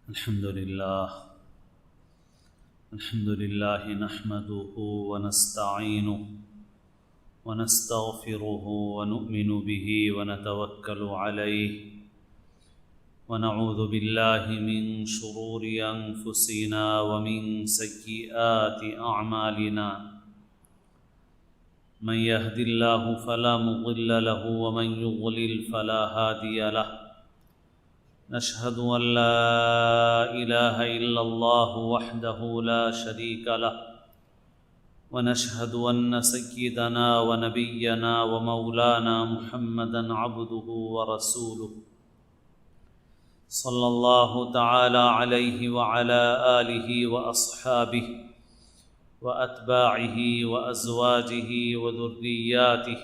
الحمد لله نحمده ونستعينه ونستغفره ونؤمن به ونتوكل عليه ونعوذ بالله من شرور أنفسنا ومن سيئات أعمالنا من يهد الله فلا مضل له ومن يضلل فلا هادي له نشهد أن لا إله إلا الله وحده لا شريك له ونشهد أن سيدنا ونبينا ومولانا محمدا عبده ورسوله صلى الله تعالى عليه وعلى آله وأصحابه وأتباعه وأزواجه وذرياته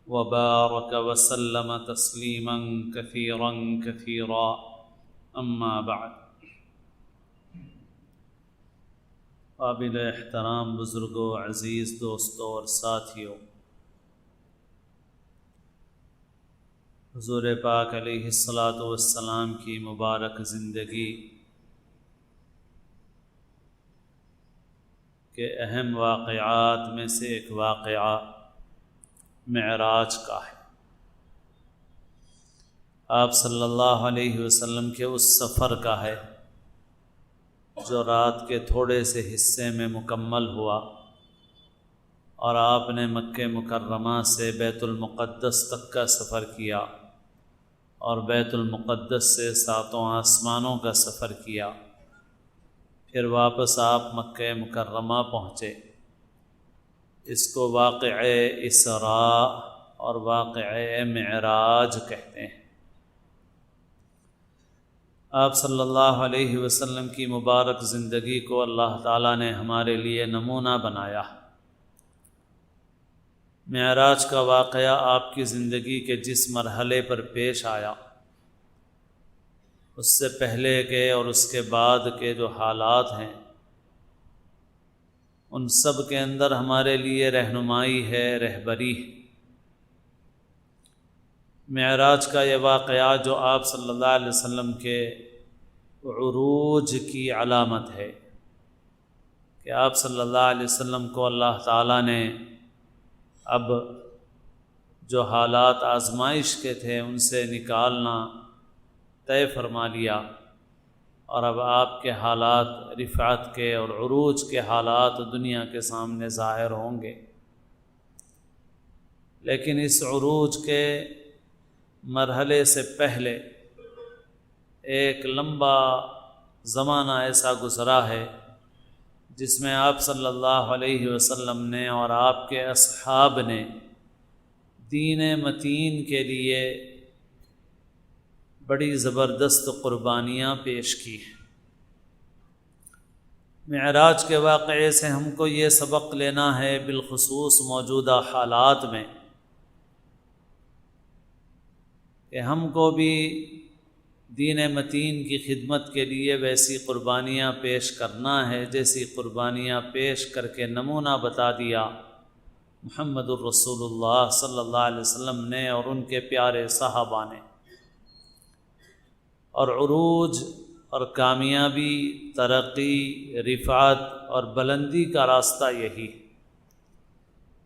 وبارك وسلم تسليما كثيرا كثيرا اما بعد۔ قابل احترام بزرگوں، عزیز دوستوں اور ساتھیوں، حضور پاک علیہ الصلاۃ والسلام کی مبارک زندگی کے اہم واقعات میں سے ایک واقعہ معراج کا ہے۔ آپ صلی اللہ علیہ وسلم کے اس سفر کا ہے جو رات کے تھوڑے سے حصے میں مکمل ہوا، اور آپ نے مکہ مکرمہ سے بیت المقدس تک کا سفر کیا، اور بیت المقدس سے 7 آسمانوں کا سفر کیا، پھر واپس آپ مکہ مکرمہ پہنچے۔ اس کو واقعہ اسراء اور واقعہ معراج کہتے ہیں۔ آپ صلی اللہ علیہ وسلم کی مبارک زندگی کو اللہ تعالیٰ نے ہمارے لیے نمونہ بنایا۔ معراج کا واقعہ آپ کی زندگی کے جس مرحلے پر پیش آیا، اس سے پہلے کے اور اس کے بعد کے جو حالات ہیں، ان سب کے اندر ہمارے لیے رہنمائی ہے، رہبری ہے۔ معراج کا یہ واقعہ جو آپ صلی اللہ علیہ وسلم کے عروج کی علامت ہے کہ آپ صلی اللہ علیہ وسلم کو اللہ تعالیٰ نے اب جو حالات آزمائش کے تھے ان سے نکالنا طے فرما لیا، اور اب آپ کے حالات رفعت کے اور عروج کے حالات دنیا کے سامنے ظاہر ہوں گے۔ لیکن اس عروج کے مرحلے سے پہلے ایک لمبا زمانہ ایسا گزرا ہے جس میں آپ صلی اللہ علیہ وسلم نے اور آپ کے اصحاب نے دین متین کے لیے بڑی زبردست قربانیاں پیش کی ہیں۔ معراج کے واقعے سے ہم کو یہ سبق لینا ہے، بالخصوص موجودہ حالات میں، کہ ہم کو بھی دین متین کی خدمت کے لیے ویسی قربانیاں پیش کرنا ہے جیسی قربانیاں پیش کر کے نمونہ بتا دیا محمد الرسول اللہ صلی اللہ علیہ وسلم نے اور ان کے پیارے صحابہ نے۔ اور عروج اور کامیابی، ترقی، رفعت اور بلندی کا راستہ یہی ہے۔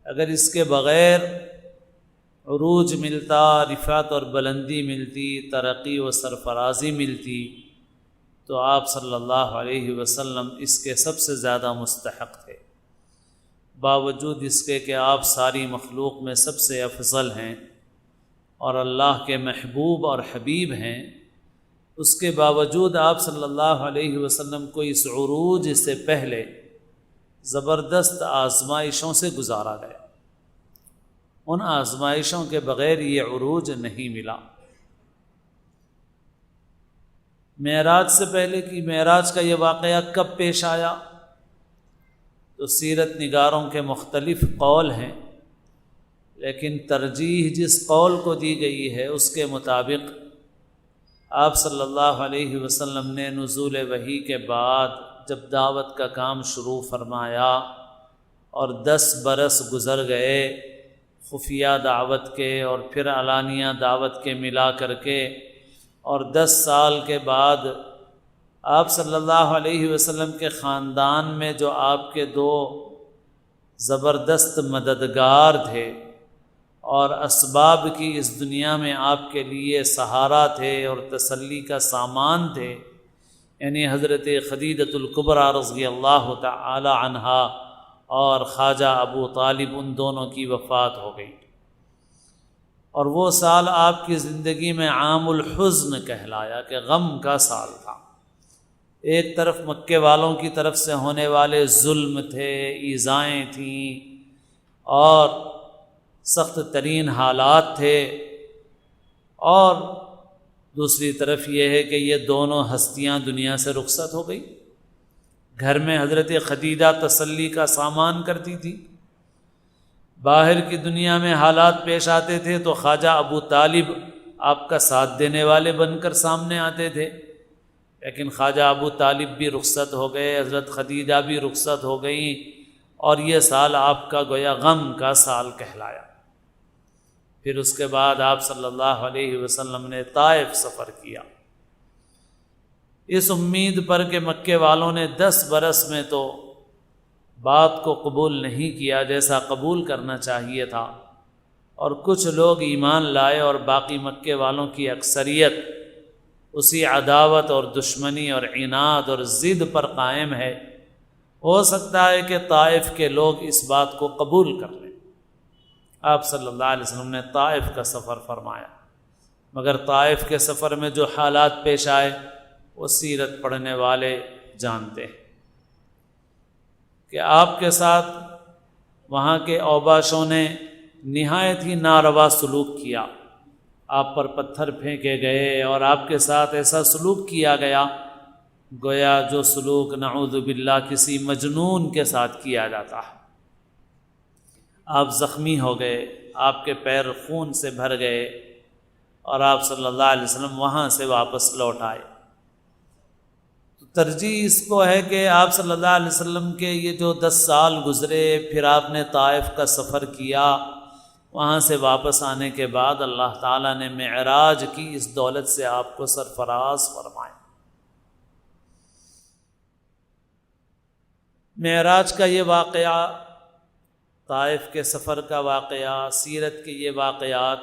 اگر اس کے بغیر عروج ملتا، رفعت اور بلندی ملتی، ترقی و سرفرازی ملتی، تو آپ صلی اللہ علیہ وسلم اس کے سب سے زیادہ مستحق تھے۔ باوجود اس کے کہ آپ ساری مخلوق میں سب سے افضل ہیں اور اللہ کے محبوب اور حبیب ہیں، اس کے باوجود آپ صلی اللہ علیہ وسلم کو اس عروج سے پہلے زبردست آزمائشوں سے گزارا گیا۔ ان آزمائشوں کے بغیر یہ عروج نہیں ملا۔ معراج سے پہلے کی معراج کا یہ واقعہ کب پیش آیا؟ تو سیرت نگاروں کے مختلف قول ہیں، لیکن ترجیح جس قول کو دی گئی ہے اس کے مطابق آپ صلی اللہ علیہ وسلم نے نزول وحی کے بعد جب دعوت کا کام شروع فرمایا اور 10 برس گزر گئے خفیہ دعوت کے اور پھر علانیہ دعوت کے ملا کر کے، اور 10 سال کے بعد آپ صلی اللہ علیہ وسلم کے خاندان میں جو آپ کے دو زبردست مددگار تھے اور اسباب کی اس دنیا میں آپ کے لیے سہارا تھے اور تسلی کا سامان تھے، یعنی حضرت خدیجۃ الکبریٰ رضی اللہ تعالی عنہا اور خواجہ ابو طالب، ان دونوں کی وفات ہو گئی، اور وہ سال آپ کی زندگی میں عام الحزن کہلایا کہ غم کا سال تھا۔ ایک طرف مکے والوں کی طرف سے ہونے والے ظلم تھے، ایذائیں تھیں اور سخت ترین حالات تھے، اور دوسری طرف یہ ہے کہ یہ دونوں ہستیاں دنیا سے رخصت ہو گئی۔ گھر میں حضرت خدیجہ تسلی کا سامان کرتی تھی، باہر کی دنیا میں حالات پیش آتے تھے تو خواجہ ابو طالب آپ کا ساتھ دینے والے بن کر سامنے آتے تھے، لیکن خواجہ ابو طالب بھی رخصت ہو گئے، حضرت خدیجہ بھی رخصت ہو گئیں، اور یہ سال آپ کا گویا غم کا سال کہلایا۔ پھر اس کے بعد آپ صلی اللہ علیہ وسلم نے طائف سفر کیا، اس امید پر کہ مکے والوں نے 10 برس میں تو بات کو قبول نہیں کیا جیسا قبول کرنا چاہیے تھا، اور کچھ لوگ ایمان لائے اور باقی مکے والوں کی اکثریت اسی عداوت اور دشمنی اور عناد اور ضد پر قائم ہے۔ ہو سکتا ہے کہ طائف کے لوگ اس بات کو قبول کر لیں۔ آپ صلی اللہ علیہ وسلم نے طائف کا سفر فرمایا، مگر طائف کے سفر میں جو حالات پیش آئے وہ سیرت پڑھنے والے جانتے ہیں کہ آپ کے ساتھ وہاں کے اوباشوں نے نہایت ہی ناروا سلوک کیا، آپ پر پتھر پھینکے گئے اور آپ کے ساتھ ایسا سلوک کیا گیا گویا جو سلوک نعوذ باللہ کسی مجنون کے ساتھ کیا جاتا ہے۔ آپ زخمی ہو گئے، آپ کے پیر خون سے بھر گئے، اور آپ صلی اللہ علیہ وسلم وہاں سے واپس لوٹ آئے۔ تو ترجیح اس کو ہے کہ آپ صلی اللہ علیہ وسلم کے یہ جو 10 سال گزرے، پھر آپ نے طائف کا سفر کیا، وہاں سے واپس آنے کے بعد اللہ تعالیٰ نے معراج کی اس دولت سے آپ کو سرفراز فرمایا۔ معراج کا یہ واقعہ، طائف کے سفر کا واقعہ، سیرت کے یہ واقعات،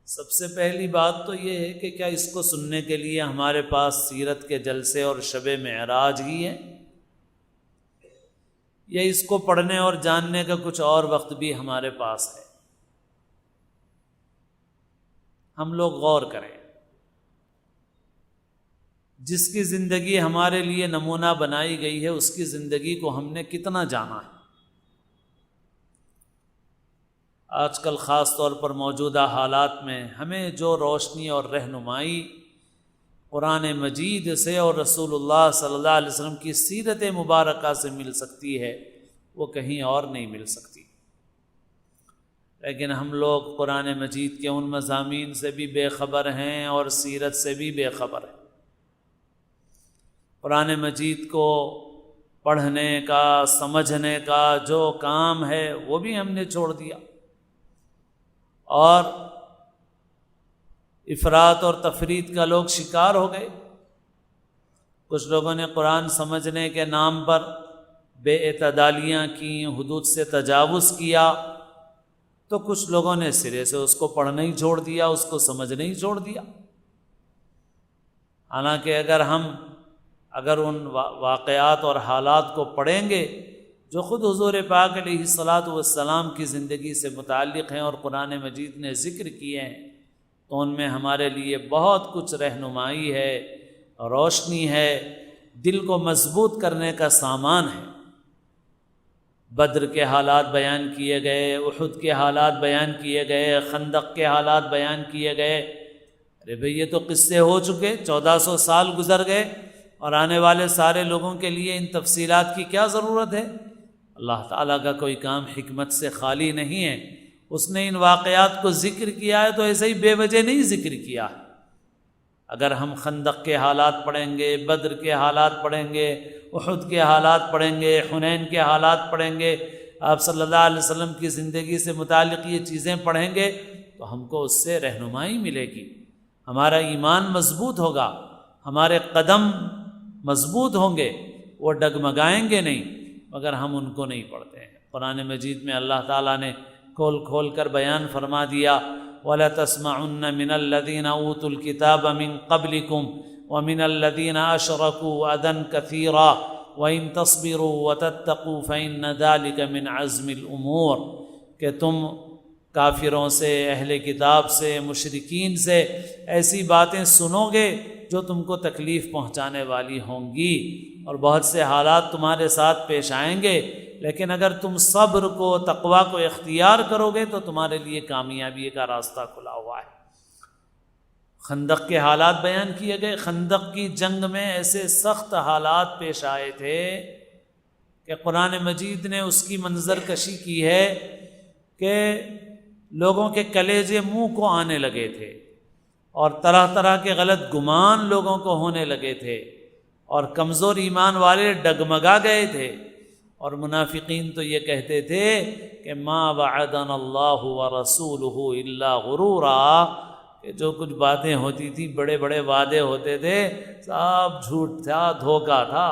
سب سے پہلی بات تو یہ ہے کہ کیا اس کو سننے کے لیے ہمارے پاس سیرت کے جلسے اور شب معراج ہی ہے، یا اس کو پڑھنے اور جاننے کا کچھ اور وقت بھی ہمارے پاس ہے؟ ہم لوگ غور کریں، جس کی زندگی ہمارے لیے نمونہ بنائی گئی ہے اس کی زندگی کو ہم نے کتنا جانا ہے؟ آج کل خاص طور پر موجودہ حالات میں ہمیں جو روشنی اور رہنمائی قرآن مجید سے اور رسول اللہ صلی اللہ علیہ وسلم کی سیرت مبارکہ سے مل سکتی ہے وہ کہیں اور نہیں مل سکتی، لیکن ہم لوگ قرآن مجید کے ان مضامین سے بھی بے خبر ہیں اور سیرت سے بھی بے خبر ہیں۔ قرآن مجید کو پڑھنے کا، سمجھنے کا جو کام ہے وہ بھی ہم نے چھوڑ دیا، اور افراط اور تفریط کا لوگ شکار ہو گئے۔ کچھ لوگوں نے قرآن سمجھنے کے نام پر بے اعتدالیاں کیں، حدود سے تجاوز کیا، تو کچھ لوگوں نے سرے سے اس کو پڑھنا ہی چھوڑ دیا، اس کو سمجھنا ہی چھوڑ دیا۔ حالانکہ اگر ان واقعات اور حالات کو پڑھیں گے جو خود حضور پاک علیہ الصلاۃ والسلام کی زندگی سے متعلق ہیں اور قرآن مجید نے ذکر کیے ہیں، تو ان میں ہمارے لیے بہت کچھ رہنمائی ہے، روشنی ہے، دل کو مضبوط کرنے کا سامان ہے۔ بدر کے حالات بیان کیے گئے، احد کے حالات بیان کیے گئے، خندق کے حالات بیان کیے گئے۔ ارے بھئی یہ تو قصے ہو چکے، 1400 سال گزر گئے، اور آنے والے سارے لوگوں کے لیے ان تفصیلات کی کیا ضرورت ہے؟ اللہ تعالیٰ کا کوئی کام حکمت سے خالی نہیں ہے، اس نے ان واقعات کو ذکر کیا ہے تو ایسے ہی بے وجہ نہیں ذکر کیا۔ اگر ہم خندق کے حالات پڑھیں گے، بدر کے حالات پڑھیں گے، احد کے حالات پڑھیں گے، حنین کے حالات پڑھیں گے، آپ صلی اللہ علیہ وسلم کی زندگی سے متعلق یہ چیزیں پڑھیں گے تو ہم کو اس سے رہنمائی ملے گی، ہمارا ایمان مضبوط ہوگا، ہمارے قدم مضبوط ہوں گے، وہ ڈگمگائیں گے نہیں، مگر ہم ان کو نہیں پڑھتے ہیں۔ قرآن مجید میں اللہ تعالیٰ نے کھول کھول کر بیان فرما دیا، وَلَتَسْمَعُنَّ مِنَ الَّذِينَ أُوتُوا الْكِتَابَ مِن قَبْلِكُمْ وَمِنَ الَّذِينَ أَشْرَكُوا أَذًى كَثِيرًا وَإِن تَصْبِرُوا وَتَتَّقُوا فَإِنَّ ذَلِكَ مِنْ عَزْمِ الْأُمُورِ، کہ تم کافروں سے، اہل کتاب سے، مشرکین سے ایسی باتیں سنو گے جو تم کو تکلیف پہنچانے والی ہوں گی، اور بہت سے حالات تمہارے ساتھ پیش آئیں گے، لیکن اگر تم صبر کو، تقوی کو اختیار کرو گے تو تمہارے لیے کامیابی کا راستہ کھلا ہوا ہے۔ خندق کے حالات بیان کیے گئے۔ خندق کی جنگ میں ایسے سخت حالات پیش آئے تھے کہ قرآن مجید نے اس کی منظر کشی کی ہے کہ لوگوں کے کلیجے منہ کو آنے لگے تھے، اور طرح طرح کے غلط گمان لوگوں کو ہونے لگے تھے، اور کمزور ایمان والے ڈگمگا گئے تھے، اور منافقین تو یہ کہتے تھے کہ ما وعدنا اللہ ورسولہ الا غرورا، کہ جو کچھ باتیں ہوتی تھی، بڑے بڑے وعدے ہوتے تھے، سب جھوٹ تھا، دھوکہ تھا۔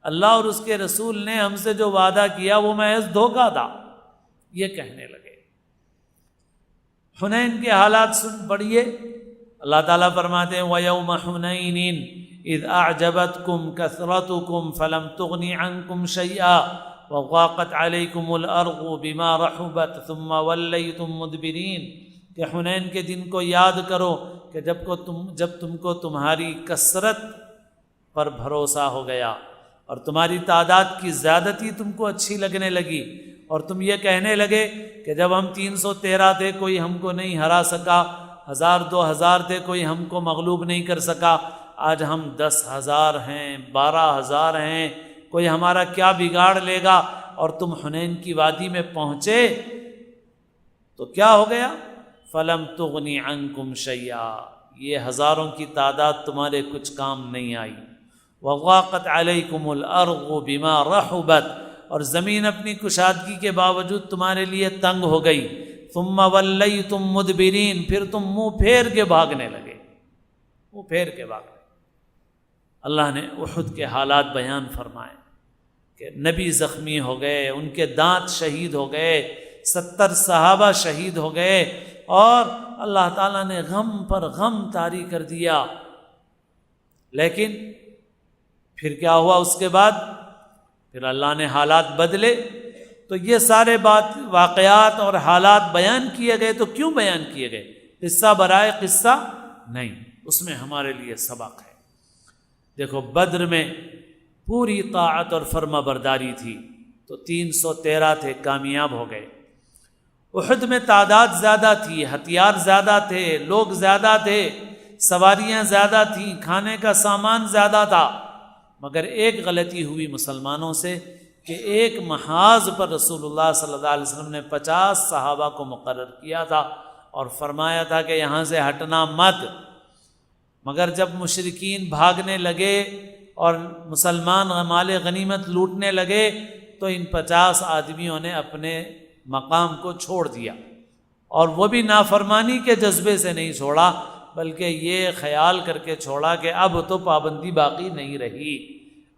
اللہ اور اس کے رسول نے ہم سے جو وعدہ کیا وہ محض دھوکہ تھا، یہ کہنے لگے۔ حنین کے حالات سن پڑھیے، اللہ تعالیٰ فرماتے ہیں وَيَوْمَ حُنَيْنٍ اذ اعجبتكم كثرتكم فلم تغن عنكم شيئا وضاقت عليكم الارض بما رحبت ثم وليتم مدبرين، کہ حنین کے دن کو یاد کرو کہ جب تم کو تمہاری کثرت پر بھروسہ ہو گیا اور تمہاری تعداد کی زیادتی تم کو اچھی لگنے لگی، اور تم یہ کہنے لگے کہ جب ہم 313 تھے کوئی ہم کو نہیں ہرا سکا، 1000 2000 تھے کوئی ہم کو مغلوب نہیں کر سکا، آج ہم 10,000 ہیں، 12,000 ہیں، کوئی ہمارا کیا بگاڑ لے گا؟ اور تم حنین کی وادی میں پہنچے تو کیا ہو گیا؟ فَلَمْ تُغْنِ عَنْكُمْ شَيْئًا، یہ ہزاروں کی تعداد تمہارے کچھ کام نہیں آئی۔ وَضَاقَتْ عَلَيْكُمُ الْأَرْضُ بِمَا رَحُبَتْ، اور زمین اپنی کشادگی کے باوجود تمہارے لیے تنگ ہو گئی۔ ثُمَّ وَلَّيْتُمْ مُدْبِرِينَ، پھر تم منہ پھیر کے بھاگنے لگے، منہ پھیر کے بھاگنے۔ اللہ نے احد کے حالات بیان فرمائے کہ نبی زخمی ہو گئے، ان کے دانت شہید ہو گئے، 70 صحابہ شہید ہو گئے، اور اللہ تعالیٰ نے غم پر غم طاری کر دیا۔ لیکن پھر کیا ہوا اس کے بعد؟ پھر اللہ نے حالات بدلے۔ تو یہ سارے واقعات اور حالات بیان کیے گئے، تو کیوں بیان کیے گئے؟ قصہ برائے قصہ نہیں، اس میں ہمارے لیے سبق ہے۔ دیکھو بدر میں پوری طاعت اور فرما برداری تھی تو 313 تھے، کامیاب ہو گئے۔ احد میں تعداد زیادہ تھی، ہتھیار زیادہ تھے، لوگ زیادہ تھے، سواریاں زیادہ تھیں، کھانے کا سامان زیادہ تھا، مگر ایک غلطی ہوئی مسلمانوں سے کہ ایک محاذ پر رسول اللہ صلی اللہ علیہ وسلم نے 50 صحابہ کو مقرر کیا تھا اور فرمایا تھا کہ یہاں سے ہٹنا مت، مگر جب مشرکین بھاگنے لگے اور مسلمان مال غنیمت لوٹنے لگے تو ان 50 آدمیوں نے اپنے مقام کو چھوڑ دیا، اور وہ بھی نافرمانی کے جذبے سے نہیں چھوڑا، بلکہ یہ خیال کر کے چھوڑا کہ اب تو پابندی باقی نہیں رہی،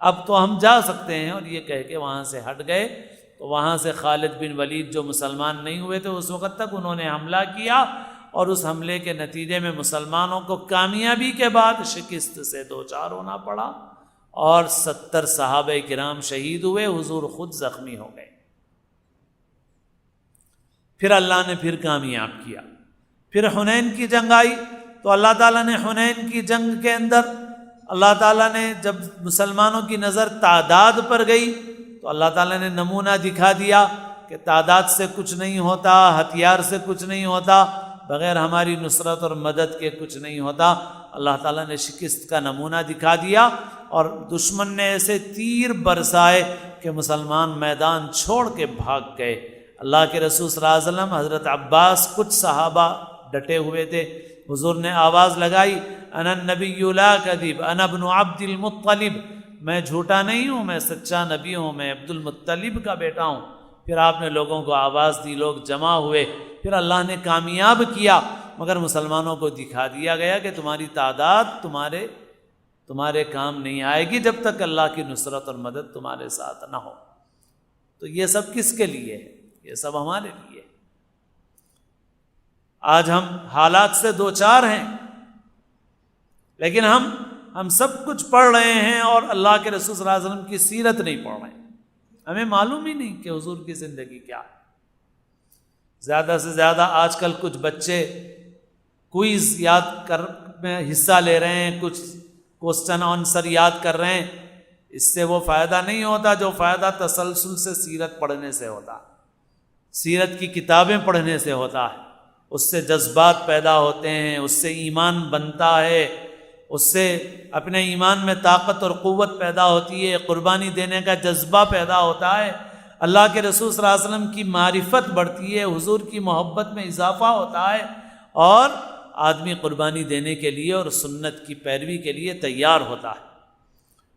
اب تو ہم جا سکتے ہیں، اور یہ کہہ کے وہاں سے ہٹ گئے۔ تو وہاں سے خالد بن ولید جو مسلمان نہیں ہوئے تھے اس وقت تک، انہوں نے حملہ کیا، اور اس حملے کے نتیجے میں مسلمانوں کو کامیابی کے بعد شکست سے دوچار ہونا پڑا، اور 70 صحابہ کرام شہید ہوئے، حضور خود زخمی ہو گئے۔ پھر اللہ نے پھر کامیاب کیا۔ پھر حنین کی جنگ آئی تو اللہ تعالیٰ نے حنین کی جنگ کے اندر اللہ تعالیٰ نے جب مسلمانوں کی نظر تعداد پر گئی تو اللہ تعالیٰ نے نمونہ دکھا دیا کہ تعداد سے کچھ نہیں ہوتا، ہتھیار سے کچھ نہیں ہوتا، بغیر ہماری نصرت اور مدد کے کچھ نہیں ہوتا۔ اللہ تعالیٰ نے شکست کا نمونہ دکھا دیا، اور دشمن نے ایسے تیر برسائے کہ مسلمان میدان چھوڑ کے بھاگ گئے۔ اللہ کے رسول صلی اللہ علیہ وسلم، حضرت عباس، کچھ صحابہ ڈٹے ہوئے تھے۔ حضور نے آواز لگائی، انا النبی لا کذب انا ابن عبد المطلب، میں جھوٹا نہیں ہوں، میں سچا نبی ہوں، میں عبد المطلب کا بیٹا ہوں۔ پھر آپ نے لوگوں کو آواز دی، لوگ جمع ہوئے، پھر اللہ نے کامیاب کیا۔ مگر مسلمانوں کو دکھا دیا گیا کہ تمہاری تعداد تمہارے کام نہیں آئے گی جب تک اللہ کی نصرت اور مدد تمہارے ساتھ نہ ہو۔ تو یہ سب کس کے لیے ہے؟ یہ سب ہمارے لیے۔ آج ہم حالات سے دوچار ہیں، لیکن ہم سب کچھ پڑھ رہے ہیں اور اللہ کے رسول صلی اللہ علیہ وسلم کی سیرت نہیں پڑھ رہے ہیں۔ ہمیں معلوم ہی نہیں کہ حضور کی زندگی کیا ہے۔ زیادہ سے زیادہ آج کل کچھ بچے کوئز میں حصہ لے رہے ہیں، کچھ کوسچن آنسر یاد کر رہے ہیں۔ اس سے وہ فائدہ نہیں ہوتا جو فائدہ تسلسل سے سیرت پڑھنے سے ہوتا ہے، سیرت کی کتابیں پڑھنے سے ہوتا ہے۔ اس سے جذبات پیدا ہوتے ہیں، اس سے ایمان بنتا ہے، اس سے اپنے ایمان میں طاقت اور قوت پیدا ہوتی ہے، قربانی دینے کا جذبہ پیدا ہوتا ہے، اللہ کے رسول صلی اللہ علیہ وسلم کی معرفت بڑھتی ہے، حضور کی محبت میں اضافہ ہوتا ہے، اور آدمی قربانی دینے کے لیے اور سنت کی پیروی کے لیے تیار ہوتا ہے۔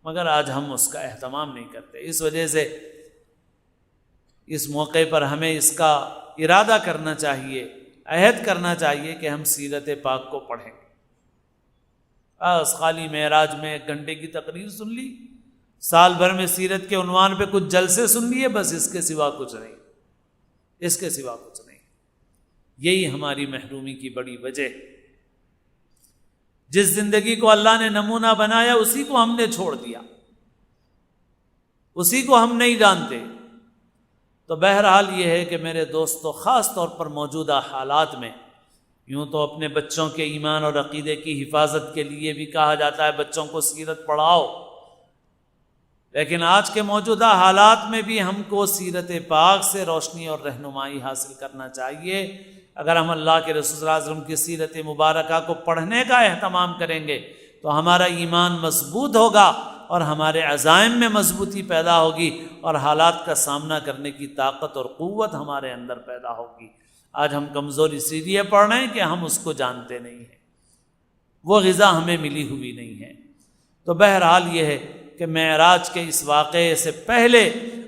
مگر آج ہم اس کا اہتمام نہیں کرتے۔ اس وجہ سے اس موقع پر ہمیں اس کا ارادہ کرنا چاہیے، عہد کرنا چاہیے کہ ہم سیرت پاک کو پڑھیں گے۔ خالی معراج میں 1 گھنٹے کی تقریر سن لی، سال بھر میں سیرت کے عنوان پہ کچھ جلسے سن لیے، بس اس کے سوا کچھ نہیں، اس کے سوا کچھ نہیں۔ یہی ہماری محرومی کی بڑی وجہ ہے۔ جس زندگی کو اللہ نے نمونہ بنایا اسی کو ہم نے چھوڑ دیا، اسی کو ہم نہیں جانتے۔ تو بہرحال یہ ہے کہ میرے دوستو، خاص طور پر موجودہ حالات میں، یوں تو اپنے بچوں کے ایمان اور عقیدے کی حفاظت کے لیے بھی کہا جاتا ہے بچوں کو سیرت پڑھاؤ، لیکن آج کے موجودہ حالات میں بھی ہم کو سیرت پاک سے روشنی اور رہنمائی حاصل کرنا چاہیے۔ اگر ہم اللہ کے رسول صلی اللہ علیہ وسلم کی سیرت مبارکہ کو پڑھنے کا اہتمام کریں گے تو ہمارا ایمان مضبوط ہوگا اور ہمارے عزائم میں مضبوطی پیدا ہوگی اور حالات کا سامنا کرنے کی طاقت اور قوت ہمارے اندر پیدا ہوگی۔ آج ہم کمزور اسی لیے پڑھ رہے ہیں کہ ہم اس کو جانتے نہیں ہیں، وہ غذا ہمیں ملی ہوئی نہیں ہے۔ تو بہرحال یہ ہے کہ معراج کے اس واقعے سے پہلے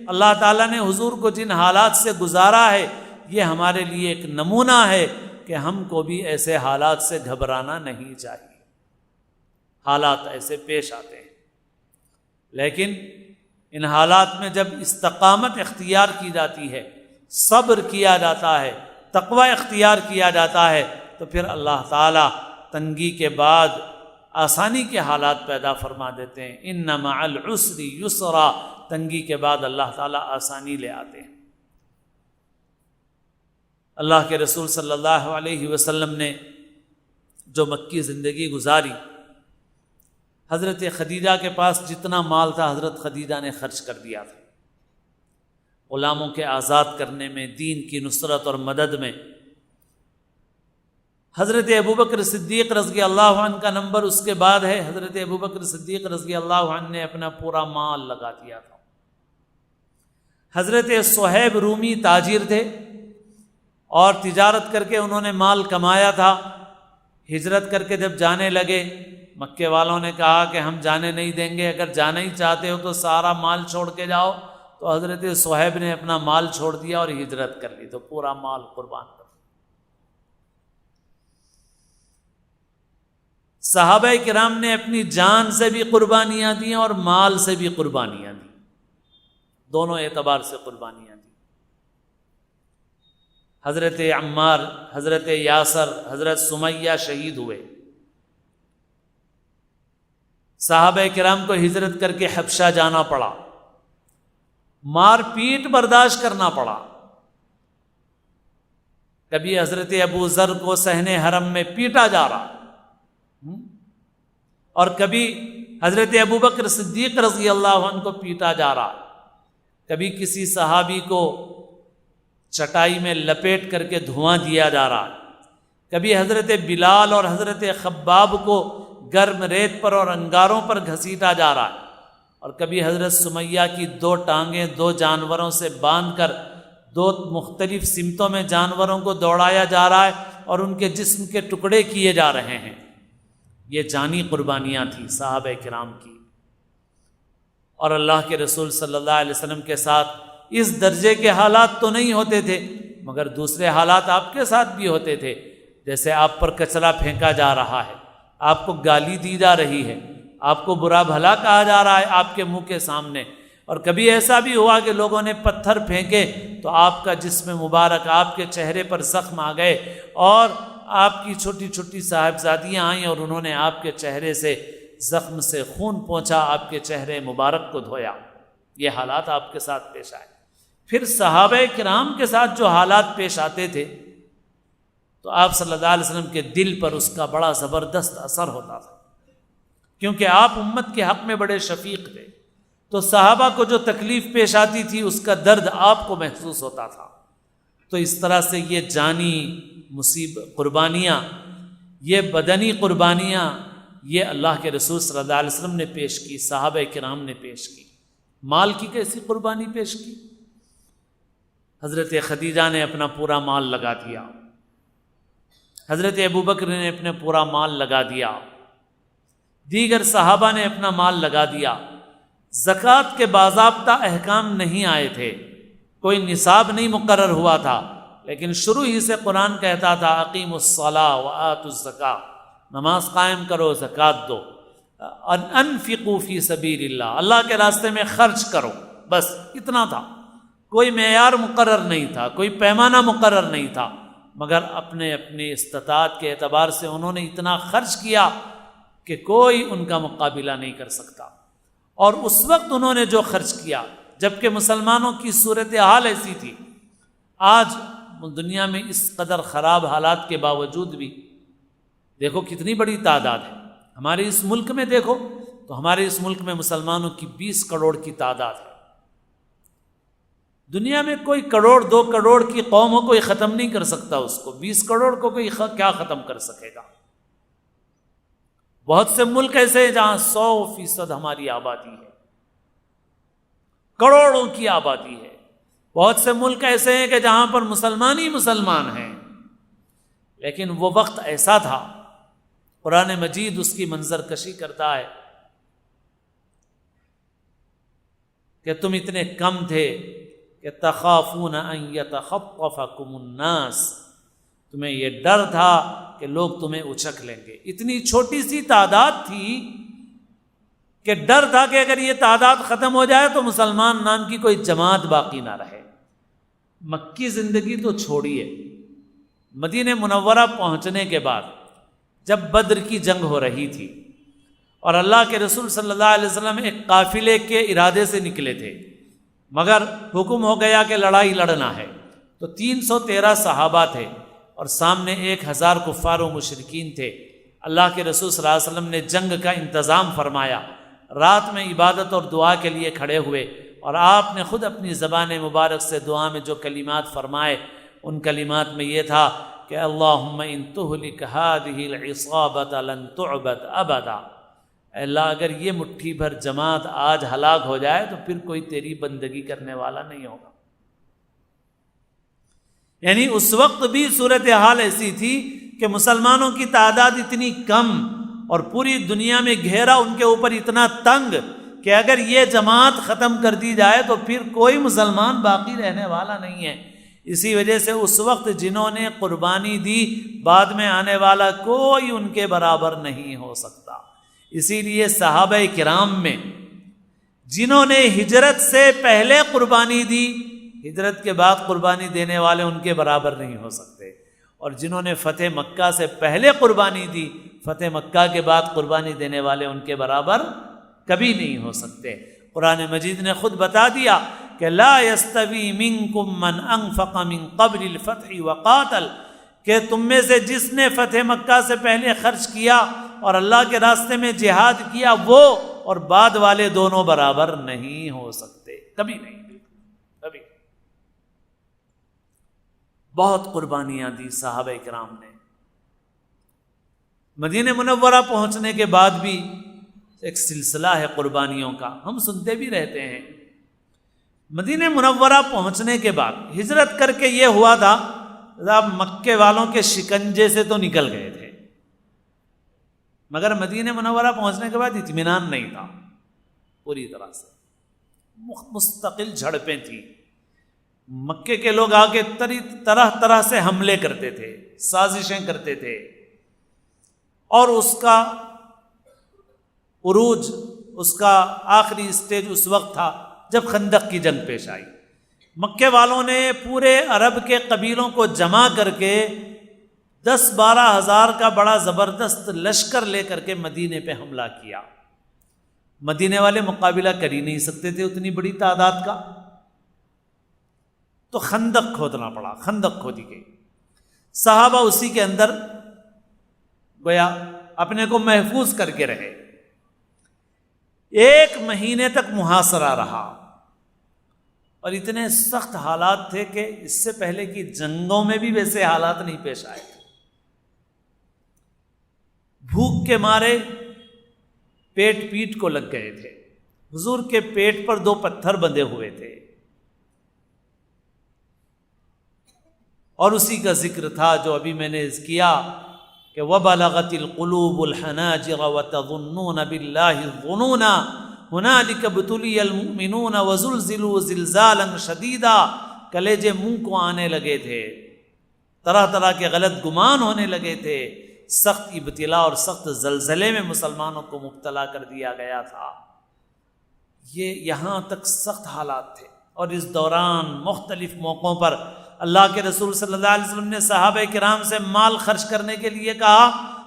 اللہ تعالیٰ نے حضور کو جن حالات سے گزارا ہے، یہ ہمارے لیے ایک نمونہ ہے کہ ہم کو بھی ایسے حالات سے گھبرانا نہیں چاہیے۔ حالات ایسے پیش آتے ہیں، لیکن ان حالات میں جب استقامت اختیار کی جاتی ہے، صبر کیا جاتا ہے، تقوی اختیار کیا جاتا ہے، تو پھر اللہ تعالیٰ تنگی کے بعد آسانی کے حالات پیدا فرما دیتے ہیں۔ ان مع العسر یسرا، تنگی کے بعد اللہ تعالیٰ آسانی لے آتے ہیں۔ اللہ کے رسول صلی اللہ علیہ وسلم نے جو مکی زندگی گزاری، حضرت خدیجہ کے پاس جتنا مال تھا حضرت خدیجہ نے خرچ کر دیا تھا، غلاموں کے آزاد کرنے میں، دین کی نصرت اور مدد میں۔ حضرت ابوبکر صدیق رضی اللہ عنہ کا نمبر اس کے بعد ہے۔ حضرت ابوبکر صدیق رضی اللہ عنہ نے اپنا پورا مال لگا دیا تھا۔ حضرت صہیب رومی تاجر تھے اور تجارت کر کے انہوں نے مال کمایا تھا۔ ہجرت کر کے جب جانے لگے، مکے والوں نے کہا کہ ہم جانے نہیں دیں گے، اگر جانا ہی چاہتے ہو تو سارا مال چھوڑ کے جاؤ۔ تو حضرت صہیب نے اپنا مال چھوڑ دیا اور ہجرت کر لی، تو پورا مال قربان کر دیا۔ صحابہ کرام نے اپنی جان سے بھی قربانیاں دیں اور مال سے بھی قربانیاں دیں، دونوں اعتبار سے قربانیاں دیں۔ حضرت عمار، حضرت یاسر، حضرت سمیہ شہید ہوئے۔ صحابہ کرام کو ہجرت کر کے حبشہ جانا پڑا، مار پیٹ برداشت کرنا پڑا۔ کبھی حضرت ابو ذر کو صحن حرم میں پیٹا جا رہا، اور کبھی حضرت ابوبکر صدیق رضی اللہ عنہ کو پیٹا جا رہا، کبھی کسی صحابی کو چٹائی میں لپیٹ کر کے دھواں دیا جا رہا، کبھی حضرت بلال اور حضرت خباب کو گرم ریت پر اور انگاروں پر گھسیٹا جا رہا، اور کبھی حضرت سمیہ کی 2 ٹانگیں 2 جانوروں سے باندھ کر 2 مختلف سمتوں میں جانوروں کو دوڑایا جا رہا ہے اور ان کے جسم کے ٹکڑے کیے جا رہے ہیں۔ یہ جانی قربانیاں تھیں صحابہ کرام کی۔ اور اللہ کے رسول صلی اللہ علیہ وسلم کے ساتھ اس درجے کے حالات تو نہیں ہوتے تھے، مگر دوسرے حالات آپ کے ساتھ بھی ہوتے تھے۔ جیسے آپ پر کچرا پھینکا جا رہا ہے، آپ کو گالی دی جا رہی ہے، آپ کو برا بھلا کہا جا رہا ہے آپ کے منہ کے سامنے، اور کبھی ایسا بھی ہوا کہ لوگوں نے پتھر پھینکے تو آپ کا جسم مبارک، آپ کے چہرے پر زخم آ گئے، اور آپ کی چھوٹی چھوٹی صاحبزادیاں آئیں اور انہوں نے آپ کے چہرے سے زخم سے خون پہنچا، آپ کے چہرے مبارک کو دھویا۔ یہ حالات آپ کے ساتھ پیش آئے۔ پھر صحابہ کرام کے ساتھ جو حالات پیش آتے تھے تو آپ صلی اللہ علیہ وسلم کے دل پر اس کا بڑا زبردست اثر ہوتا تھا، کیونکہ آپ امت کے حق میں بڑے شفیق تھے، تو صحابہ کو جو تکلیف پیش آتی تھی اس کا درد آپ کو محسوس ہوتا تھا۔ تو اس طرح سے یہ جانی قربانیاں، یہ بدنی قربانیاں، یہ اللہ کے رسول صلی اللہ علیہ وسلم نے پیش کی، صحابہ کرام نے پیش کی۔ مال کی کیسی قربانی پیش کی؟ حضرت خدیجہ نے اپنا پورا مال لگا دیا، حضرت ابوبکر نے اپنا پورا مال لگا دیا، دیگر صحابہ نے اپنا مال لگا دیا۔ زکوٰۃ کے باضابطہ احکام نہیں آئے تھے، کوئی نصاب نہیں مقرر ہوا تھا، لیکن شروع ہی سے قرآن کہتا تھا اقیموا الصلاۃ وآتوا الزکاۃ، نماز قائم کرو، زکوٰۃ دو، انفقوا فی سبیل اللہ، اللہ کے راستے میں خرچ کرو، بس اتنا تھا۔ کوئی معیار مقرر نہیں تھا، کوئی پیمانہ مقرر نہیں تھا، مگر اپنے استطاعت کے اعتبار سے انہوں نے اتنا خرچ کیا کہ کوئی ان کا مقابلہ نہیں کر سکتا۔ اور اس وقت انہوں نے جو خرچ کیا جبکہ مسلمانوں کی صورتحال ایسی تھی، آج دنیا میں اس قدر خراب حالات کے باوجود بھی دیکھو کتنی بڑی تعداد ہے۔ ہمارے اس ملک میں دیکھو تو ہمارے اس ملک میں مسلمانوں کی 20 کروڑ کی تعداد ہے۔ دنیا میں کوئی کروڑ 2 کروڑ کی قوم ہو، کوئی ختم نہیں کر سکتا اس کو، 20 کروڑ کو کوئی کیا ختم کر سکے گا؟ بہت سے ملک ایسے ہیں جہاں 100% ہماری آبادی ہے، کروڑوں کی آبادی ہے۔ بہت سے ملک ایسے ہیں کہ جہاں پر مسلمان ہی مسلمان ہیں، لیکن وہ وقت ایسا تھا، قرآن مجید اس کی منظر کشی کرتا ہے کہ تم اتنے کم تھے کہ تخافون ان یتخطفکم الناس، تمہیں یہ ڈر تھا کہ لوگ تمہیں اچک لیں گے۔ اتنی چھوٹی سی تعداد تھی کہ ڈر تھا کہ اگر یہ تعداد ختم ہو جائے تو مسلمان نام کی کوئی جماعت باقی نہ رہے۔ مکی زندگی تو چھوڑیے، مدینہ منورہ پہنچنے کے بعد جب بدر کی جنگ ہو رہی تھی اور اللہ کے رسول صلی اللہ علیہ وسلم ایک قافلے کے ارادے سے نکلے تھے، مگر حکم ہو گیا کہ لڑائی لڑنا ہے، تو 313 صحابہ تھے اور سامنے 1000 کفار و مشرکین تھے۔ اللہ کے رسول صلی اللہ علیہ وسلم نے جنگ کا انتظام فرمایا، رات میں عبادت اور دعا کے لیے کھڑے ہوئے، اور آپ نے خود اپنی زبان مبارک سے دعا میں جو کلمات فرمائے ان کلمات میں یہ تھا کہ اللہم ان تہلک ہذہ العصابۃ لن تعبد ابدا، اے اللہ اگر یہ مٹھی بھر جماعت آج ہلاک ہو جائے تو پھر کوئی تیری بندگی کرنے والا نہیں ہوگا۔ یعنی اس وقت بھی صورتحال ایسی تھی کہ مسلمانوں کی تعداد اتنی کم اور پوری دنیا میں گھیرا ان کے اوپر اتنا تنگ کہ اگر یہ جماعت ختم کر دی جائے تو پھر کوئی مسلمان باقی رہنے والا نہیں ہے۔ اسی وجہ سے اس وقت جنہوں نے قربانی دی، بعد میں آنے والا کوئی ان کے برابر نہیں ہو سکتا۔ اسی لیے صحابہ کرام میں جنہوں نے ہجرت سے پہلے قربانی دی، ہجرت کے بعد قربانی دینے والے ان کے برابر نہیں ہو سکتے، اور جنہوں نے فتح مکہ سے پہلے قربانی دی، فتح مکہ کے بعد قربانی دینے والے ان کے برابر کبھی نہیں ہو سکتے۔ قرآن مجید نے خود بتا دیا کہ لا یستوی منکم من انفق من قبل الفتح وقاتل، کہ تم میں سے جس نے فتح مکہ سے پہلے خرچ کیا اور اللہ کے راستے میں جہاد کیا، وہ اور بعد والے دونوں برابر نہیں ہو سکتے، کبھی نہیں، کبھی۔ بہت قربانیاں دی صحابہ کرام نے۔ مدینہ منورہ پہنچنے کے بعد بھی ایک سلسلہ ہے قربانیوں کا، ہم سنتے بھی رہتے ہیں۔ مدینہ منورہ پہنچنے کے بعد ہجرت کر کے یہ ہوا تھا، آپ مکے والوں کے شکنجے سے تو نکل گئے تھے، مگر مدینہ منورہ پہنچنے کے بعد اطمینان نہیں تھا، پوری طرح سے مستقل جھڑپیں تھیں، مکے کے لوگ آ کے طرح طرح سے حملے کرتے تھے، سازشیں کرتے تھے، اور اس کا عروج، اس کا آخری اسٹیج اس وقت تھا جب خندق کی جنگ پیش آئی۔ مکے والوں نے پورے عرب کے قبیلوں کو جمع کر کے 10-12 ہزار کا بڑا زبردست لشکر لے کر کے مدینے پہ حملہ کیا۔ مدینے والے مقابلہ کر ہی نہیں سکتے تھے اتنی بڑی تعداد کا، تو خندق کھودنا پڑا، خندق کھودی گئی۔ صحابہ اسی کے اندر گویا اپنے کو محفوظ کر کے رہے۔ 1 مہینے تک محاصرہ رہا، اور اتنے سخت حالات تھے کہ اس سے پہلے کی جنگوں میں بھی ویسے حالات نہیں پیش آئے تھے۔ بھوک کے مارے پیٹ پیٹ کو لگ گئے تھے، حضور کے پیٹ پر 2 پتھر بندھے ہوئے تھے، اور اسی کا ذکر تھا جو ابھی میں نے کیا کہ وَبَلَغَتِ الْقُلُوبُ الْحَنَاجِرَ وَتَظُنُّونَ بِاللَّهِ الظُّنُونَ هُنَالِكَ ابْتُلِيَ الْمُؤْمِنُونَ وَزُلْزِلُوا زِلْزَالًا شَدِيدًا، کلیجے منہ کو آنے لگے تھے، طرح طرح کے غلط گمان ہونے لگے تھے، سخت ابتلا اور سخت زلزلے میں مسلمانوں کو مبتلا کر دیا گیا تھا۔ یہ یہاں تک سخت حالات تھے، اور اس دوران مختلف موقعوں پر اللہ کے رسول صلی اللہ علیہ وسلم نے صحابہ کرام سے مال خرچ کرنے کے لیے کہا،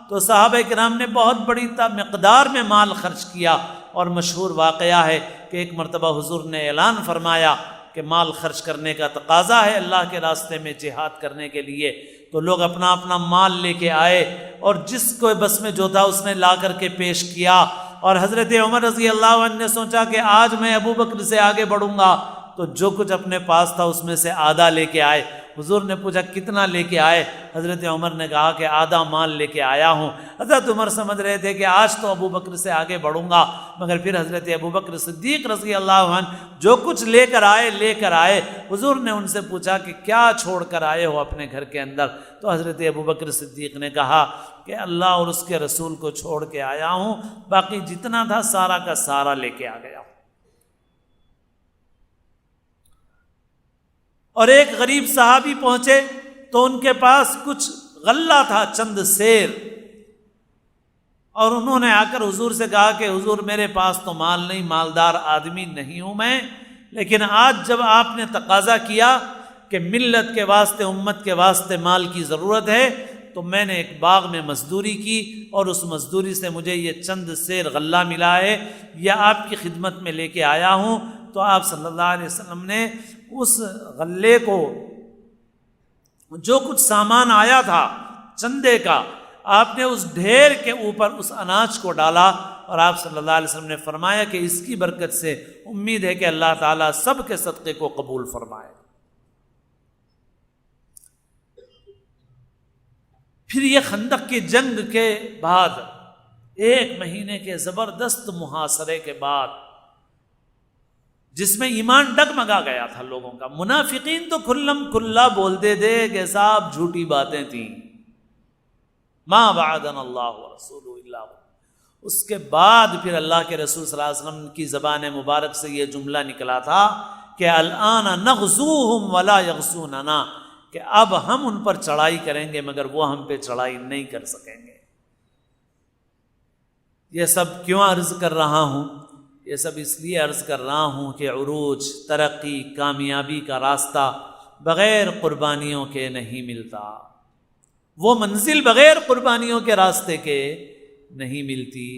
تو صحابہ کرام نے بہت بڑی مقدار میں مال خرچ کیا، اور مشہور واقعہ ہے کہ ایک مرتبہ حضور نے اعلان فرمایا کہ مال خرچ کرنے کا تقاضا ہے اللہ کے راستے میں جہاد کرنے کے لیے، تو لوگ اپنا اپنا مال لے کے آئے، اور جس کو بس میں جو تھا اس نے لا کر کے پیش کیا، اور حضرت عمر رضی اللہ عنہ نے سوچا کہ آج میں ابو بکر سے آگے بڑھوں گا، تو جو کچھ اپنے پاس تھا اس میں سے آدھا لے کے آئے۔ حضور نے پوچھا کتنا لے کے آئے؟ حضرت عمر نے کہا کہ آدھا مال لے کے آیا ہوں۔ حضرت عمر سمجھ رہے تھے کہ آج تو ابو بکر سے آگے بڑھوں گا، مگر پھر حضرت ابو بکر صدیق رضی اللہ عنہ جو کچھ لے کر آئے۔ حضور نے ان سے پوچھا کہ کیا چھوڑ کر آئے ہو اپنے گھر کے اندر؟ تو حضرت ابو بکر صدیق نے کہا کہ اللہ اور اس کے رسول کو چھوڑ کے آیا ہوں، باقی جتنا تھا سارا کا سارا لے کے آ گیا ہوں۔ اور ایک غریب صحابی پہنچے تو ان کے پاس کچھ غلہ تھا، چند سیر، اور انہوں نے آ کر حضور سے کہا کہ حضور میرے پاس تو مال نہیں، مالدار آدمی نہیں ہوں میں، لیکن آج جب آپ نے تقاضا کیا کہ ملت کے واسطے، امت کے واسطے مال کی ضرورت ہے، تو میں نے ایک باغ میں مزدوری کی، اور اس مزدوری سے مجھے یہ چند سیر غلہ ملا ہے، یا آپ کی خدمت میں لے کے آیا ہوں۔ تو آپ صلی اللہ علیہ وسلم نے اس غلے کو، جو کچھ سامان آیا تھا چندے کا، آپ نے اس ڈھیر کے اوپر اس اناج کو ڈالا، اور آپ صلی اللہ علیہ وسلم نے فرمایا کہ اس کی برکت سے امید ہے کہ اللہ تعالیٰ سب کے صدقے کو قبول فرمائے۔ پھر یہ خندق کی جنگ کے بعد 1 مہینے کے زبردست محاصرے کے بعد، جس میں ایمان ڈگمگا گیا تھا لوگوں کا، منافقین تو کھلم کھلا بولتے تھے کہ صاحب جھوٹی باتیں تھیں، ما وعدنا اللہ ورسولہ الا ہو۔ اس کے بعد پھر اللہ کے رسول صلی اللہ علیہ وسلم کی زبان مبارک سے یہ جملہ نکلا تھا کہ الآن نغزوہم ولا یغزوننا، کہ اب ہم ان پر چڑھائی کریں گے مگر وہ ہم پہ چڑھائی نہیں کر سکیں گے۔ یہ سب کیوں عرض کر رہا ہوں؟ یہ سب اس لیے عرض کر رہا ہوں کہ عروج، ترقی، کامیابی کا راستہ بغیر قربانیوں کے نہیں ملتا، وہ منزل بغیر قربانیوں کے راستے کے نہیں ملتی۔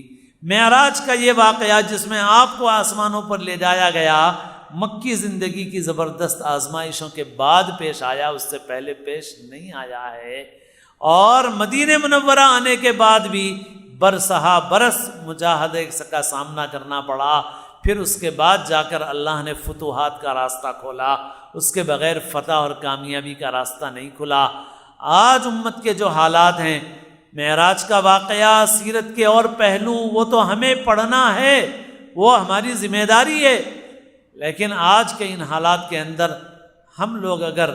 معراج کا یہ واقعہ جس میں آپ کو آسمانوں پر لے جایا گیا، مکی زندگی کی زبردست آزمائشوں کے بعد پیش آیا، اس سے پہلے پیش نہیں آیا ہے، اور مدینہ منورہ آنے کے بعد بھی برسہا برس مجاہدے کا سامنا کرنا پڑا۔ پھر اس کے بعد جا کر اللہ نے فتوحات کا راستہ کھولا، اس کے بغیر فتح اور کامیابی کا راستہ نہیں کھلا۔ آج امت کے جو حالات ہیں، معراج کا واقعہ، سیرت کے اور پہلو، وہ تو ہمیں پڑھنا ہے، وہ ہماری ذمہ داری ہے، لیکن آج کے ان حالات کے اندر ہم لوگ اگر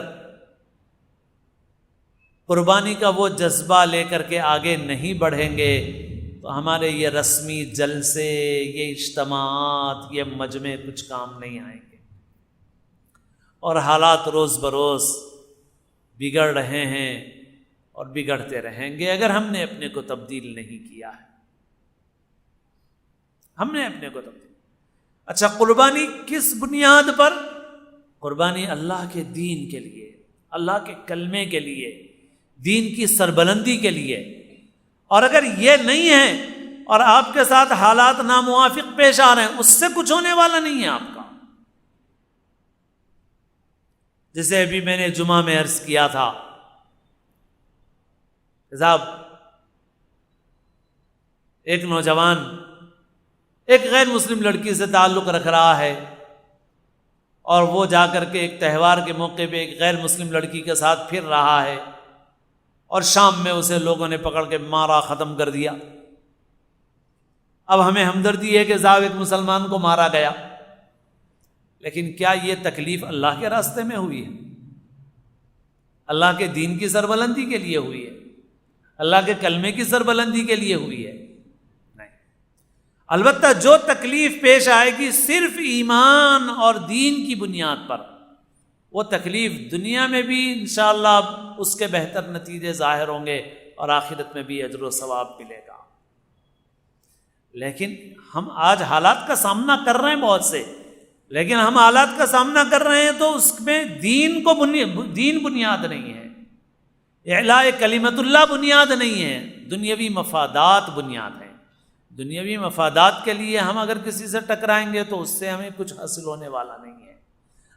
قربانی کا وہ جذبہ لے کر کے آگے نہیں بڑھیں گے تو ہمارے یہ رسمی جلسے، یہ اجتماعات، یہ مجمع کچھ کام نہیں آئیں گے۔ اور حالات روز بروز بگڑ رہے ہیں اور بگڑتے رہیں گے اگر ہم نے اپنے کو تبدیل نہیں کیا ہے. ہم نے اپنے کو تبدیل. اچھا، قربانی کس بنیاد پر؟ قربانی اللہ کے دین کے لیے، اللہ کے کلمے کے لیے، دین کی سربلندی کے لیے. اور اگر یہ نہیں ہے اور آپ کے ساتھ حالات ناموافق پیش آ رہے ہیں، اس سے کچھ ہونے والا نہیں ہے آپ کا. جسے ابھی میں نے جمعہ میں عرض کیا تھا، صاحب ایک نوجوان ایک غیر مسلم لڑکی سے تعلق رکھ رہا ہے اور وہ جا کر کے ایک تہوار کے موقع پہ ایک غیر مسلم لڑکی کے ساتھ پھر رہا ہے اور شام میں اسے لوگوں نے پکڑ کے مارا، ختم کر دیا. اب ہمیں ہمدردی ہے کہ صاحب ایک مسلمان کو مارا گیا، لیکن کیا یہ تکلیف اللہ کے راستے میں ہوئی ہے؟ اللہ کے دین کی سربلندی کے لیے ہوئی ہے؟ اللہ کے کلمے کی سربلندی کے لیے ہوئی ہے؟ نہیں. البتہ جو تکلیف پیش آئے گی صرف ایمان اور دین کی بنیاد پر، وہ تکلیف دنیا میں بھی انشاءاللہ اس کے بہتر نتیجے ظاہر ہوں گے اور آخرت میں بھی اجر و ثواب ملے گا. لیکن ہم آج حالات کا سامنا کر رہے ہیں بہت سے، لیکن ہم حالات کا سامنا کر رہے ہیں تو اس میں دین بنیاد نہیں ہے، اعلاء کلمت اللہ بنیاد نہیں ہے، دنیاوی مفادات بنیاد ہیں. دنیاوی مفادات کے لیے ہم اگر کسی سے ٹکرائیں گے تو اس سے ہمیں کچھ حاصل ہونے والا نہیں ہے.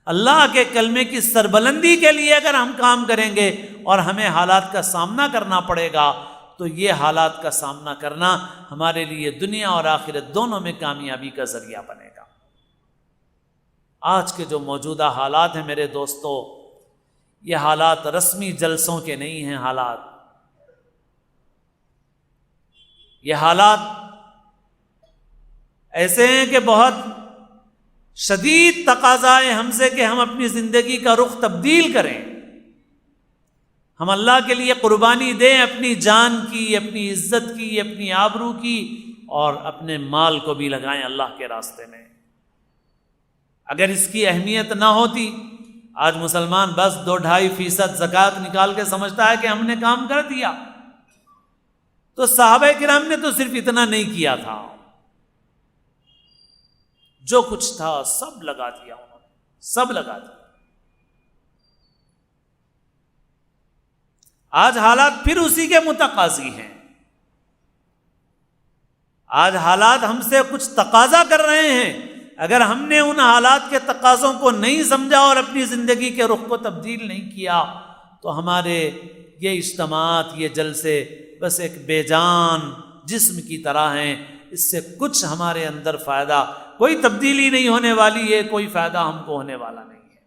اللہ کے کلمے کی سربلندی کے لیے اگر ہم کام کریں گے اور ہمیں حالات کا سامنا کرنا پڑے گا تو یہ حالات کا سامنا کرنا ہمارے لیے دنیا اور آخرت دونوں میں کامیابی کا ذریعہ بنے گا. آج کے جو موجودہ حالات ہیں میرے دوستو، یہ حالات رسمی جلسوں کے نہیں ہیں. یہ حالات ایسے ہیں کہ بہت شدید تقاضا ہے ہم سے کہ ہم اپنی زندگی کا رخ تبدیل کریں، ہم اللہ کے لیے قربانی دیں، اپنی جان کی، اپنی عزت کی، اپنی آبرو کی، اور اپنے مال کو بھی لگائیں اللہ کے راستے میں. اگر اس کی اہمیت نہ ہوتی، آج مسلمان بس 2-2.5% زکوٰۃ نکال کے سمجھتا ہے کہ ہم نے کام کر دیا. تو صحابہ کرام نے تو صرف اتنا نہیں کیا تھا، جو کچھ تھا سب لگا دیا انہوں نے، سب لگا دیا. آج حالات پھر اسی کے متقاضی ہیں. آج حالات ہم سے کچھ تقاضا کر رہے ہیں. اگر ہم نے ان حالات کے تقاضوں کو نہیں سمجھا اور اپنی زندگی کے رخ کو تبدیل نہیں کیا تو ہمارے یہ اجتماعات، یہ جلسے بس ایک بے جان جسم کی طرح ہیں. اس سے کچھ ہمارے اندر فائدہ، کوئی تبدیلی نہیں ہونے والی ہے، کوئی فائدہ ہم کو ہونے والا نہیں ہے.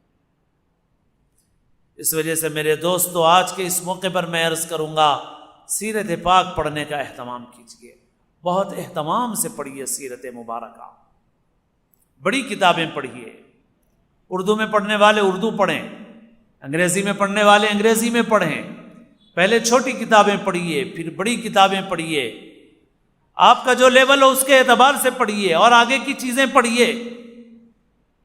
اس وجہ سے میرے دوستو، آج کے اس موقع پر میں عرض کروں گا، سیرت پاک پڑھنے کا اہتمام کیجیے. بہت اہتمام سے پڑھیے سیرت مبارکہ. بڑی کتابیں پڑھیے. اردو میں پڑھنے والے اردو پڑھیں، انگریزی میں پڑھنے والے انگریزی میں پڑھیں. پہلے چھوٹی کتابیں پڑھیے، پھر بڑی کتابیں پڑھیے. آپ کا جو لیول ہو اس کے اعتبار سے پڑھیے اور آگے کی چیزیں پڑھیے.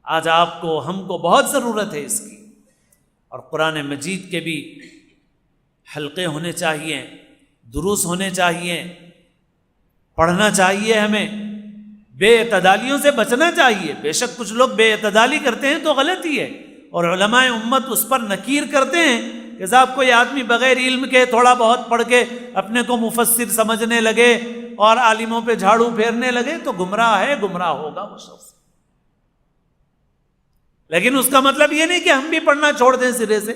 آج آپ کو، ہم کو بہت ضرورت ہے اس کی. اور قرآن مجید کے بھی حلقے ہونے چاہیے، دروس ہونے چاہیے، پڑھنا چاہیے. ہمیں بے اعتدالیوں سے بچنا چاہیے. بے شک کچھ لوگ بے اعتدالی کرتے ہیں تو غلطی ہے، اور علماء امت اس پر نکیر کرتے ہیں کہ صاحب کوئی آدمی بغیر علم کے تھوڑا بہت پڑھ کے اپنے کو مفسر سمجھنے لگے اور عالموں پہ جھاڑو پھیرنے لگے تو گمراہ ہے، گمراہ ہوگا وہ شخص. لیکن اس کا مطلب یہ نہیں کہ ہم بھی پڑھنا چھوڑ دیں سرے سے.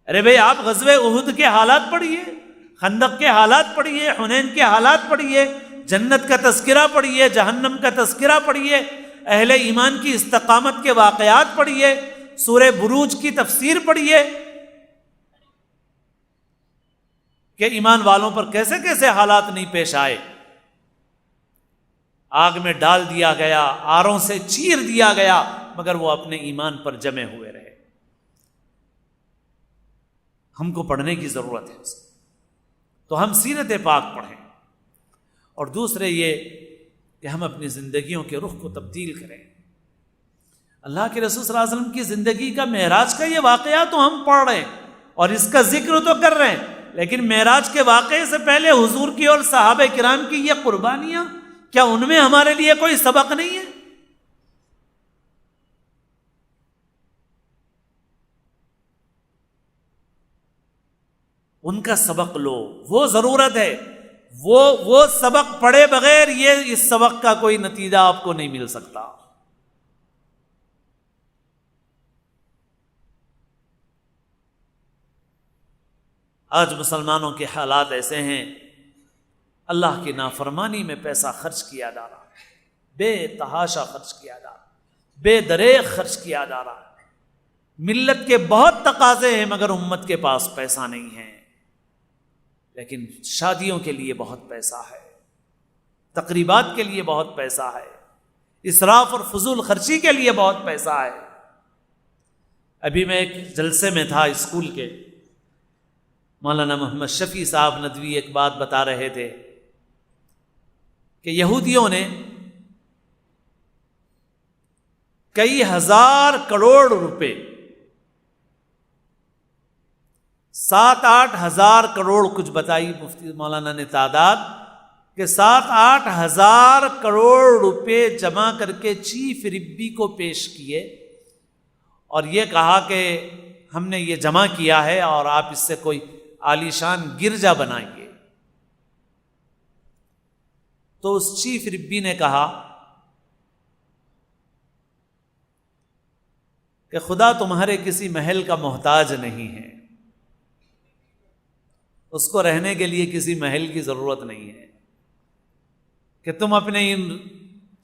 ارے بھئی، آپ غزوہ احد کے حالات پڑھیے، خندق کے حالات پڑھیے، حنین کے حالات پڑھیے، جنت کا تذکرہ پڑھیے، جہنم کا تذکرہ پڑھیے، اہل ایمان کی استقامت کے واقعات پڑھیے، سورہ بروج کی تفسیر پڑھیے کہ ایمان والوں پر کیسے کیسے حالات نہیں پیش آئے. آگ میں ڈال دیا گیا، آروں سے چیر دیا گیا، مگر وہ اپنے ایمان پر جمے ہوئے رہے. ہم کو پڑھنے کی ضرورت ہے اس کو. تو ہم سیرت پاک پڑھیں. اور دوسرے یہ کہ ہم اپنی زندگیوں کے رخ کو تبدیل کریں. اللہ کے رسول صلی اللہ علیہ وسلم کی زندگی کا معراج کا یہ واقعہ تو ہم پڑھ رہے ہیں اور اس کا ذکر تو کر رہے ہیں، لیکن معراج کے واقعے سے پہلے حضور کی اور صحابہ کرام کی یہ قربانیاں، کیا ان میں ہمارے لیے کوئی سبق نہیں ہے؟ ان کا سبق لو، وہ ضرورت ہے، وہ سبق پڑھے بغیر یہ اس سبق کا کوئی نتیجہ آپ کو نہیں مل سکتا۔ آج مسلمانوں کے حالات ایسے ہیں، اللہ کی نافرمانی میں پیسہ خرچ کیا جا رہا ہے، بے تحاشا خرچ کیا جا رہا ہے، بے دریغ خرچ کیا جا رہا ہے۔ ملت کے بہت تقاضے ہیں مگر امت کے پاس پیسہ نہیں ہے، لیکن شادیوں کے لیے بہت پیسہ ہے، تقریبات کے لیے بہت پیسہ ہے، اسراف اور فضول خرچی کے لیے بہت پیسہ ہے۔ ابھی میں ایک جلسے میں تھا اسکول کے، مولانا محمد شفیع صاحب ندوی ایک بات بتا رہے تھے کہ یہودیوں نے کئی ہزار کروڑ روپے، 7-8 ہزار کروڑ کچھ بتائی مفتی مولانا نے تعداد، کہ 7-8 ہزار کروڑ روپے جمع کر کے چیف ربی کو پیش کیے اور یہ کہا کہ ہم نے یہ جمع کیا ہے اور آپ اس سے کوئی عالیشان گرجا بنائیے۔ تو اس چیف ربی نے کہا کہ خدا تمہارے کسی محل کا محتاج نہیں ہے، اس کو رہنے کے لیے کسی محل کی ضرورت نہیں ہے کہ تم اپنے ان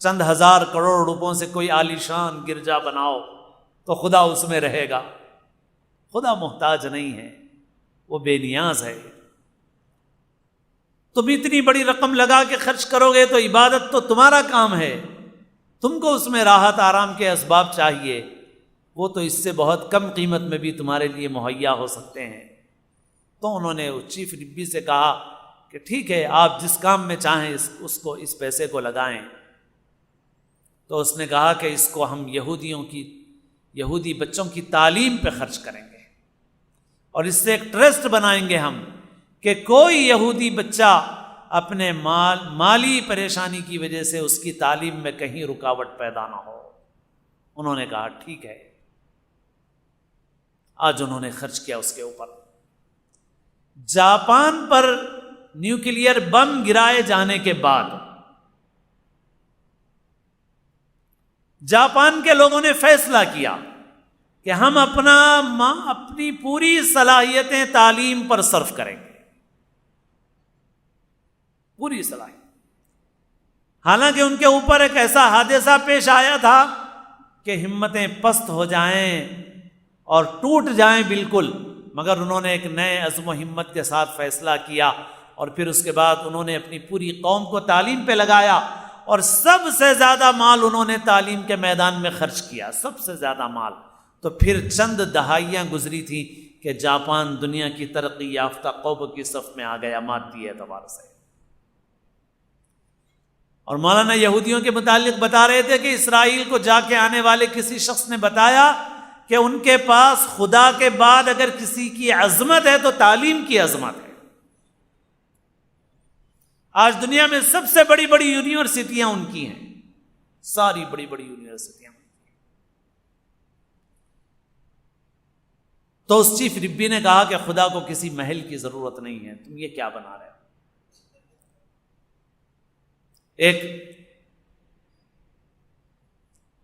چند ہزار کروڑ روپوں سے کوئی عالیشان گرجا بناؤ تو خدا اس میں رہے گا۔ خدا محتاج نہیں ہے، وہ بے نیاز ہے۔ تم اتنی بڑی رقم لگا کے خرچ کرو گے تو عبادت تو تمہارا کام ہے، تم کو اس میں راحت آرام کے اسباب چاہیے، وہ تو اس سے بہت کم قیمت میں بھی تمہارے لیے مہیا ہو سکتے ہیں۔ تو انہوں نے چیف ربی سے کہا کہ ٹھیک ہے، آپ جس کام میں چاہیں اس پیسے کو لگائیں۔ تو اس نے کہا کہ اس کو ہم یہودی بچوں کی تعلیم پہ خرچ کریں گے اور اس سے ایک ٹرسٹ بنائیں گے ہم کہ کوئی یہودی بچہ اپنے مالی پریشانی کی وجہ سے اس کی تعلیم میں کہیں رکاوٹ پیدا نہ ہو۔ انہوں نے کہا ٹھیک ہے۔ آج انہوں نے خرچ کیا اس کے اوپر۔ جاپان پر نیوکلیئر بم گرائے جانے کے بعد جاپان کے لوگوں نے فیصلہ کیا کہ ہم اپنی پوری صلاحیتیں تعلیم پر صرف کریں گے، پوری صلاحیت۔ حالانکہ ان کے اوپر ایک ایسا حادثہ پیش آیا تھا کہ ہمتیں پست ہو جائیں اور ٹوٹ جائیں بالکل، مگر انہوں نے ایک نئے عزم و ہمت کے ساتھ فیصلہ کیا اور پھر اس کے بعد انہوں نے اپنی پوری قوم کو تعلیم پہ لگایا اور سب سے زیادہ مال انہوں نے تعلیم کے میدان میں خرچ کیا، سب سے زیادہ مال۔ تو پھر چند دہائیاں گزری تھیں کہ جاپان دنیا کی ترقی یافتہ قوم کی صف میں آ گیا مادی اعتبار سے۔ اور مولانا یہودیوں کے متعلق بتا رہے تھے کہ اسرائیل کو جا کے آنے والے کسی شخص نے بتایا کہ ان کے پاس خدا کے بعد اگر کسی کی عظمت ہے تو تعلیم کی عظمت ہے۔ آج دنیا میں سب سے بڑی بڑی یونیورسٹیاں ان کی ہیں، ساری بڑی بڑی یونیورسٹیاں۔ تو اس چیف ربی نے کہا کہ خدا کو کسی محل کی ضرورت نہیں ہے، تم یہ کیا بنا رہے ہو؟ ایک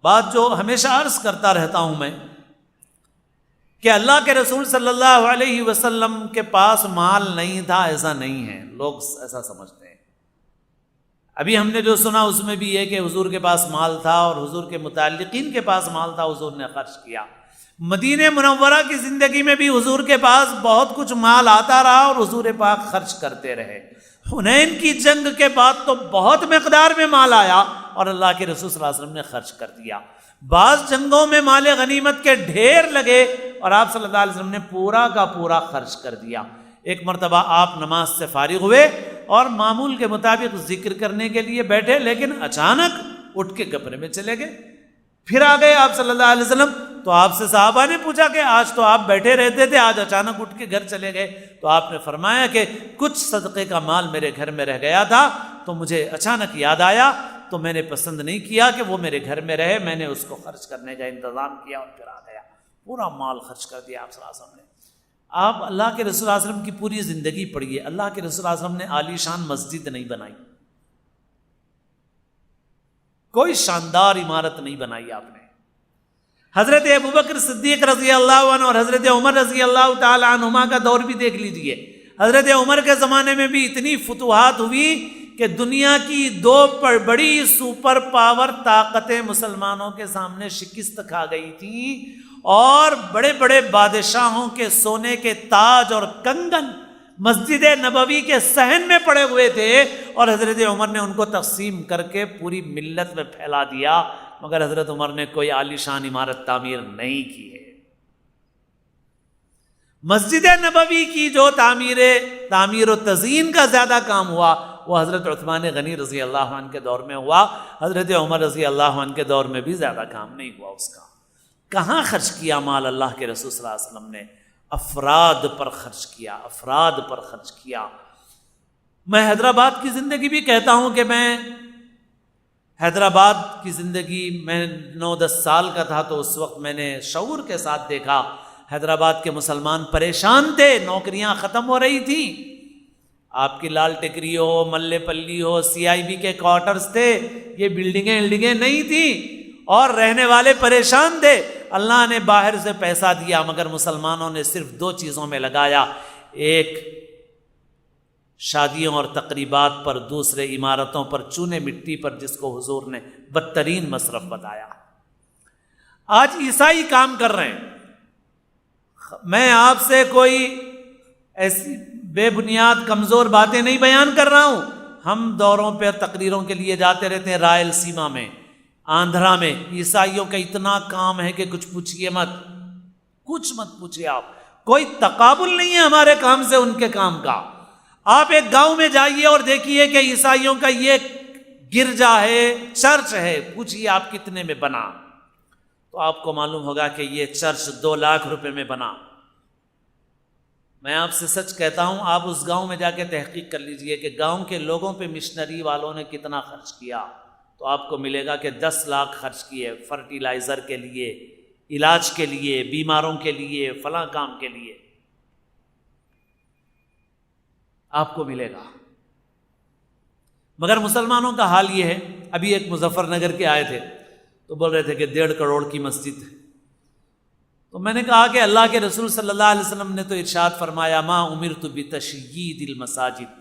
بات جو ہمیشہ عرض کرتا رہتا ہوں میں کہ اللہ کے رسول صلی اللہ علیہ وسلم کے پاس مال نہیں تھا، ایسا نہیں ہے، لوگ ایسا سمجھتے ہیں۔ ابھی ہم نے جو سنا اس میں بھی یہ کہ حضور کے پاس مال تھا اور حضور کے متعلقین کے پاس مال تھا، حضور نے خرچ کیا۔ مدینہ منورہ کی زندگی میں بھی حضور کے پاس بہت کچھ مال آتا رہا اور حضور پاک خرچ کرتے رہے۔ حنین کی جنگ کے بعد تو بہت مقدار میں مال آیا اور اللہ کے رسول صلی اللہ علیہ وسلم نے خرچ کر دیا۔ بعض جنگوں میں مال غنیمت کے ڈھیر لگے اور آپ صلی اللہ علیہ وسلم نے پورا کا پورا خرچ کر دیا۔ ایک مرتبہ آپ نماز سے فارغ ہوئے اور معمول کے مطابق ذکر کرنے کے لیے بیٹھے، لیکن اچانک اٹھ کے کمرے میں چلے گئے۔ پھر آ گئے آپ صلی اللہ علیہ وسلم، تو آپ سے صحابہ نے پوچھا کہ آج تو آپ بیٹھے رہتے تھے، آج اچانک اٹھ کے گھر چلے گئے؟ تو آپ نے فرمایا کہ کچھ صدقے کا مال میرے گھر میں رہ گیا تھا، تو مجھے اچانک یاد آیا، تو میں نے پسند نہیں کیا کہ وہ میرے گھر میں رہے، میں نے اس کو خرچ کرنے کا انتظام کیا اور پھر آ گیا۔ پورا مال خرچ کر دیا آپ صلی اللہ علیہ وسلم نے۔ آپ اللہ کے رسول صلی اللہ علیہ وسلم کی پوری زندگی پڑھیے، اللہ کے رسول صلی اللہ علیہ وسلم نے عالی شان مسجد نہیں بنائی، کوئی شاندار عمارت نہیں بنائی آپ نے۔ حضرت ابوبکر صدیق رضی اللہ عنہ اور حضرت عمر رضی اللہ تعالی عنہما کا دور بھی دیکھ لیجئے۔ حضرت عمر کے زمانے میں بھی اتنی فتوحات ہوئی کہ دنیا کی دو بڑی سپر پاور طاقتیں مسلمانوں کے سامنے شکست کھا گئی تھیں، اور بڑے بڑے بادشاہوں کے سونے کے تاج اور کنگن مسجد نبوی کے صحن میں پڑے ہوئے تھے، اور حضرت عمر نے ان کو تقسیم کر کے پوری ملت میں پھیلا دیا، مگر حضرت عمر نے کوئی عالی شان عمارت تعمیر نہیں کی ہے۔ مسجد نبوی کی جو تعمیر و تزئین کا زیادہ کام ہوا وہ حضرت عثمان غنی رضی اللہ عنہ کے دور میں ہوا، حضرت عمر رضی اللہ عنہ کے دور میں بھی زیادہ کام نہیں ہوا اس کا۔ کہاں خرچ کیا مال اللہ کے رسول صلی اللہ علیہ وسلم نے؟ افراد پر خرچ کیا، افراد پر خرچ کیا۔ میں حیدرآباد کی زندگی بھی کہتا ہوں کہ میں حیدرآباد کی زندگی، میں 9-10 سال کا تھا تو اس وقت میں نے شعور کے ساتھ دیکھا حیدرآباد کے مسلمان پریشان تھے، نوکریاں ختم ہو رہی تھیں۔ آپ کی لال ٹکری ہو، ملے پلی ہو، CIB کے کوارٹرز تھے، یہ بلڈنگیں نہیں تھیں، اور رہنے والے پریشان تھے۔ اللہ نے باہر سے پیسہ دیا، مگر مسلمانوں نے صرف 2 چیزوں میں لگایا، ایک شادیوں اور تقریبات پر، دوسرے عمارتوں پر، چونے مٹی پر، جس کو حضور نے بدترین مصرف بتایا۔ آج عیسائی کام کر رہے ہیں۔ میں آپ سے کوئی ایسی بے بنیاد کمزور باتیں نہیں بیان کر رہا ہوں، ہم دوروں پہ تقریروں کے لیے جاتے رہتے ہیں، رائل سیما میں، آندھرا میں۔ عیسائیوں کا اتنا کام ہے کہ کچھ پوچھئے مت، کچھ مت پوچھئے آپ، کوئی تقابل نہیں ہے ہمارے کام سے ان کے کام کا۔ آپ ایک گاؤں میں جائیے اور دیکھیے کہ عیسائیوں کا یہ گرجا ہے، چرچ ہے، پوچھئے آپ کتنے میں بنا، تو آپ کو معلوم ہوگا کہ یہ چرچ 2 لاکھ روپے میں بنا۔ میں آپ سے سچ کہتا ہوں، آپ اس گاؤں میں جا کے تحقیق کر لیجئے کہ گاؤں کے لوگوں پہ مشنری والوں نے کتنا خرچ کیا، تو آپ کو ملے گا کہ 10 لاکھ خرچ کیے فرٹیلائزر کے لیے، علاج کے لیے، بیماروں کے لیے، فلاں کام کے لیے، آپ کو ملے گا۔ مگر مسلمانوں کا حال یہ ہے۔ ابھی ایک مظفر نگر کے آئے تھے تو بول رہے تھے کہ 1.5 کروڑ کی مسجد ہے، تو میں نے کہا کہ اللہ کے رسول صلی اللہ علیہ وسلم نے تو ارشاد فرمایا ما امرت بتشیید المساجد،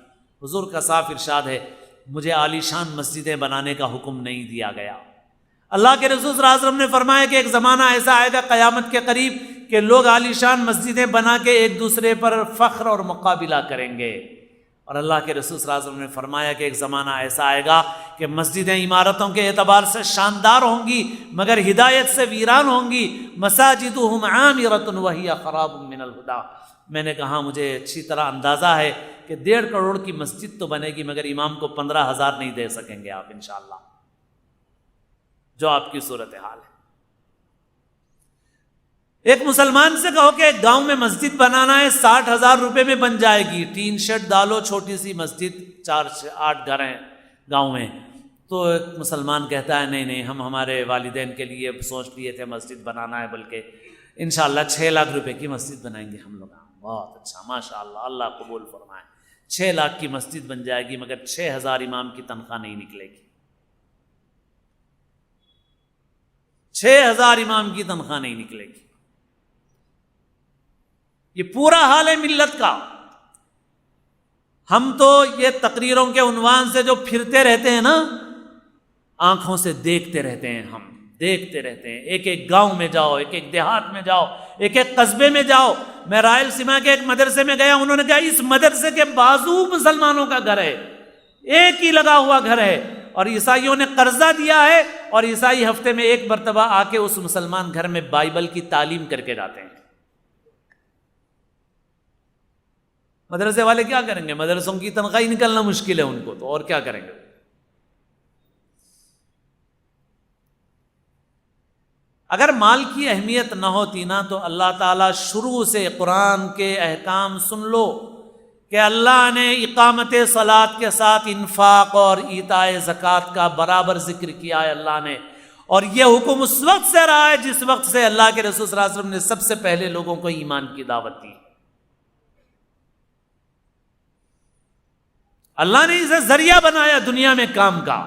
حضور کا صاف ارشاد ہے، مجھے عالی شان مسجدیں بنانے کا حکم نہیں دیا گیا۔ اللہ کے رسول صلی اللہ علیہ وسلم نے فرمایا کہ ایک زمانہ ایسا آئے گا قیامت کے قریب کہ لوگ عالی شان مسجدیں بنا کے ایک دوسرے پر فخر اور مقابلہ کریں گے، اور اللہ کے رسول صلی اللہ علیہ وسلم نے فرمایا کہ ایک زمانہ ایسا آئے گا کہ مسجدیں عمارتوں کے اعتبار سے شاندار ہوں گی مگر ہدایت سے ویران ہوں گی۔ مساجدہم عامرۃ وہی خراب من الہدی۔ میں نے کہا مجھے اچھی طرح اندازہ ہے کہ 1.5 کروڑ کی مسجد تو بنے گی مگر امام کو 15,000 نہیں دے سکیں گے آپ انشاءاللہ، جو آپ کی صورتحال ہے۔ ایک مسلمان سے کہو کہ ایک گاؤں میں مسجد بنانا ہے، 60,000 روپے میں بن جائے گی، ٹین شیڈ ڈالو، چھوٹی سی مسجد، 4-8 گھر ہیں گاؤں میں، تو ایک مسلمان کہتا ہے نہیں ہم ہمارے والدین کے لیے سوچ لیے تھے مسجد بنانا ہے، بلکہ انشاءاللہ 6 لاکھ روپے کی مسجد بنائیں گے ہم لوگ۔ بہت اچھا، ماشاءاللہ، اللہ قبول فرمائے۔ 6 لاکھ کی مسجد بن جائے گی مگر 6,000 امام کی تنخواہ نہیں نکلے گی، 6,000 امام کی تنخواہ نہیں نکلے گی۔ یہ پورا حال ہے ملت کا۔ ہم تو یہ تقریروں کے عنوان سے جو پھرتے رہتے ہیں نا، آنکھوں سے دیکھتے رہتے ہیں، ہم دیکھتے رہتے ہیں۔ ایک ایک گاؤں میں جاؤ، ایک ایک دیہات میں جاؤ، ایک ایک قصبے میں جاؤ۔ میں رائل سیما کے ایک مدرسے میں گیا، انہوں نے کہا اس مدرسے کے بازو مسلمانوں کا گھر ہے، ایک ہی لگا ہوا گھر ہے، اور عیسائیوں نے قرضہ دیا ہے، اور عیسائی ہفتے میں ایک مرتبہ آ کے اس مسلمان گھر میں بائبل کی تعلیم کر کے جاتے ہیں۔ مدرسے والے کیا کریں گے؟ مدرسوں کی تنخواہ نکلنا مشکل ہے ان کو، تو اور کیا کریں گے؟ اگر مال کی اہمیت نہ ہوتی نا تو اللہ تعالیٰ شروع سے قرآن کے احکام سن لو کہ اللہ نے اقامت صلاۃ کے ساتھ انفاق اور ایتاء زکوٰۃ کا برابر ذکر کیا ہے اللہ نے، اور یہ حکم اس وقت سے رہا ہے جس وقت سے اللہ کے رسول صلی اللہ علیہ وسلم نے سب سے پہلے لوگوں کو ایمان کی دعوت دی۔ اللہ نے اسے ذریعہ بنایا دنیا میں کام کا،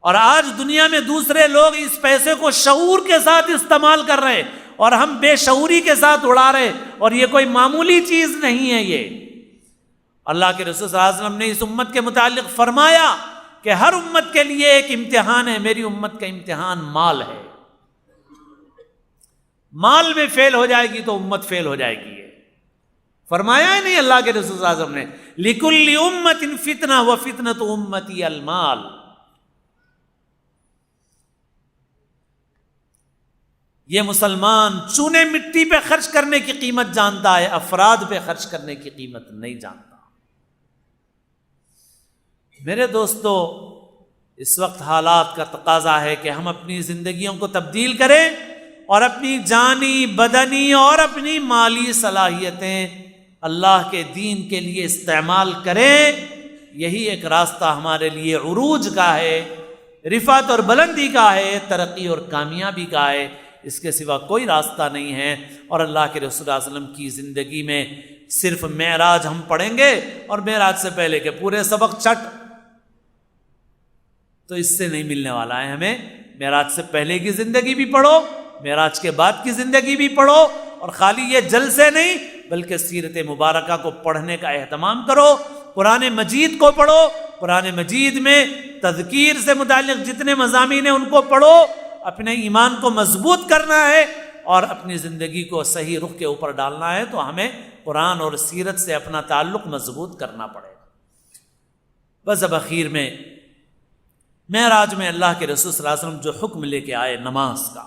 اور آج دنیا میں دوسرے لوگ اس پیسے کو شعور کے ساتھ استعمال کر رہے اور ہم بے شعوری کے ساتھ اڑا رہے، اور یہ کوئی معمولی چیز نہیں ہے۔ یہ اللہ کے رسول صلی اللہ علیہ وسلم نے اس امت کے متعلق فرمایا کہ ہر امت کے لیے ایک امتحان ہے، میری امت کا امتحان مال ہے، مال میں فیل ہو جائے گی تو امت فیل ہو جائے گی۔ فرمایا ہے نہیں اللہ کے رسول صلی اللہ علیہ وسلم نے لِكُلِّ أُمَّةٍ فِتْنَةٌ وَفِتْنَةُ أُمَّتِي الْمَالُ۔ یہ مسلمان چونے مٹی پہ خرچ کرنے کی قیمت جانتا ہے، افراد پہ خرچ کرنے کی قیمت نہیں جانتا۔ میرے دوستو، اس وقت حالات کا تقاضا ہے کہ ہم اپنی زندگیوں کو تبدیل کریں اور اپنی جانی، بدنی اور اپنی مالی صلاحیتیں اللہ کے دین کے لیے استعمال کریں۔ یہی ایک راستہ ہمارے لیے عروج کا ہے، رفعت اور بلندی کا ہے، ترقی اور کامیابی کا ہے، اس کے سوا کوئی راستہ نہیں ہے۔ اور اللہ کے رسول صلی اللہ علیہ وسلم کی زندگی میں صرف معراج ہم پڑھیں گے اور معراج سے پہلے کے پورے سبق چٹ، تو اس سے نہیں ملنے والا ہے۔ ہمیں معراج سے پہلے کی زندگی بھی پڑھو، معراج کے بعد کی زندگی بھی پڑھو، اور خالی یہ جلسے نہیں بلکہ سیرت مبارکہ کو پڑھنے کا اہتمام کرو، قرآن مجید کو پڑھو، قرآن مجید میں تذکیر سے متعلق جتنے مضامین ہیں ان کو پڑھو۔ اپنے ایمان کو مضبوط کرنا ہے اور اپنی زندگی کو صحیح رخ کے اوپر ڈالنا ہے تو ہمیں قرآن اور سیرت سے اپنا تعلق مضبوط کرنا پڑے گا۔ بس اب اخیر میں معراج میں اللہ کے رسول صلی اللہ علیہ وسلم جو حکم لے کے آئے نماز کا،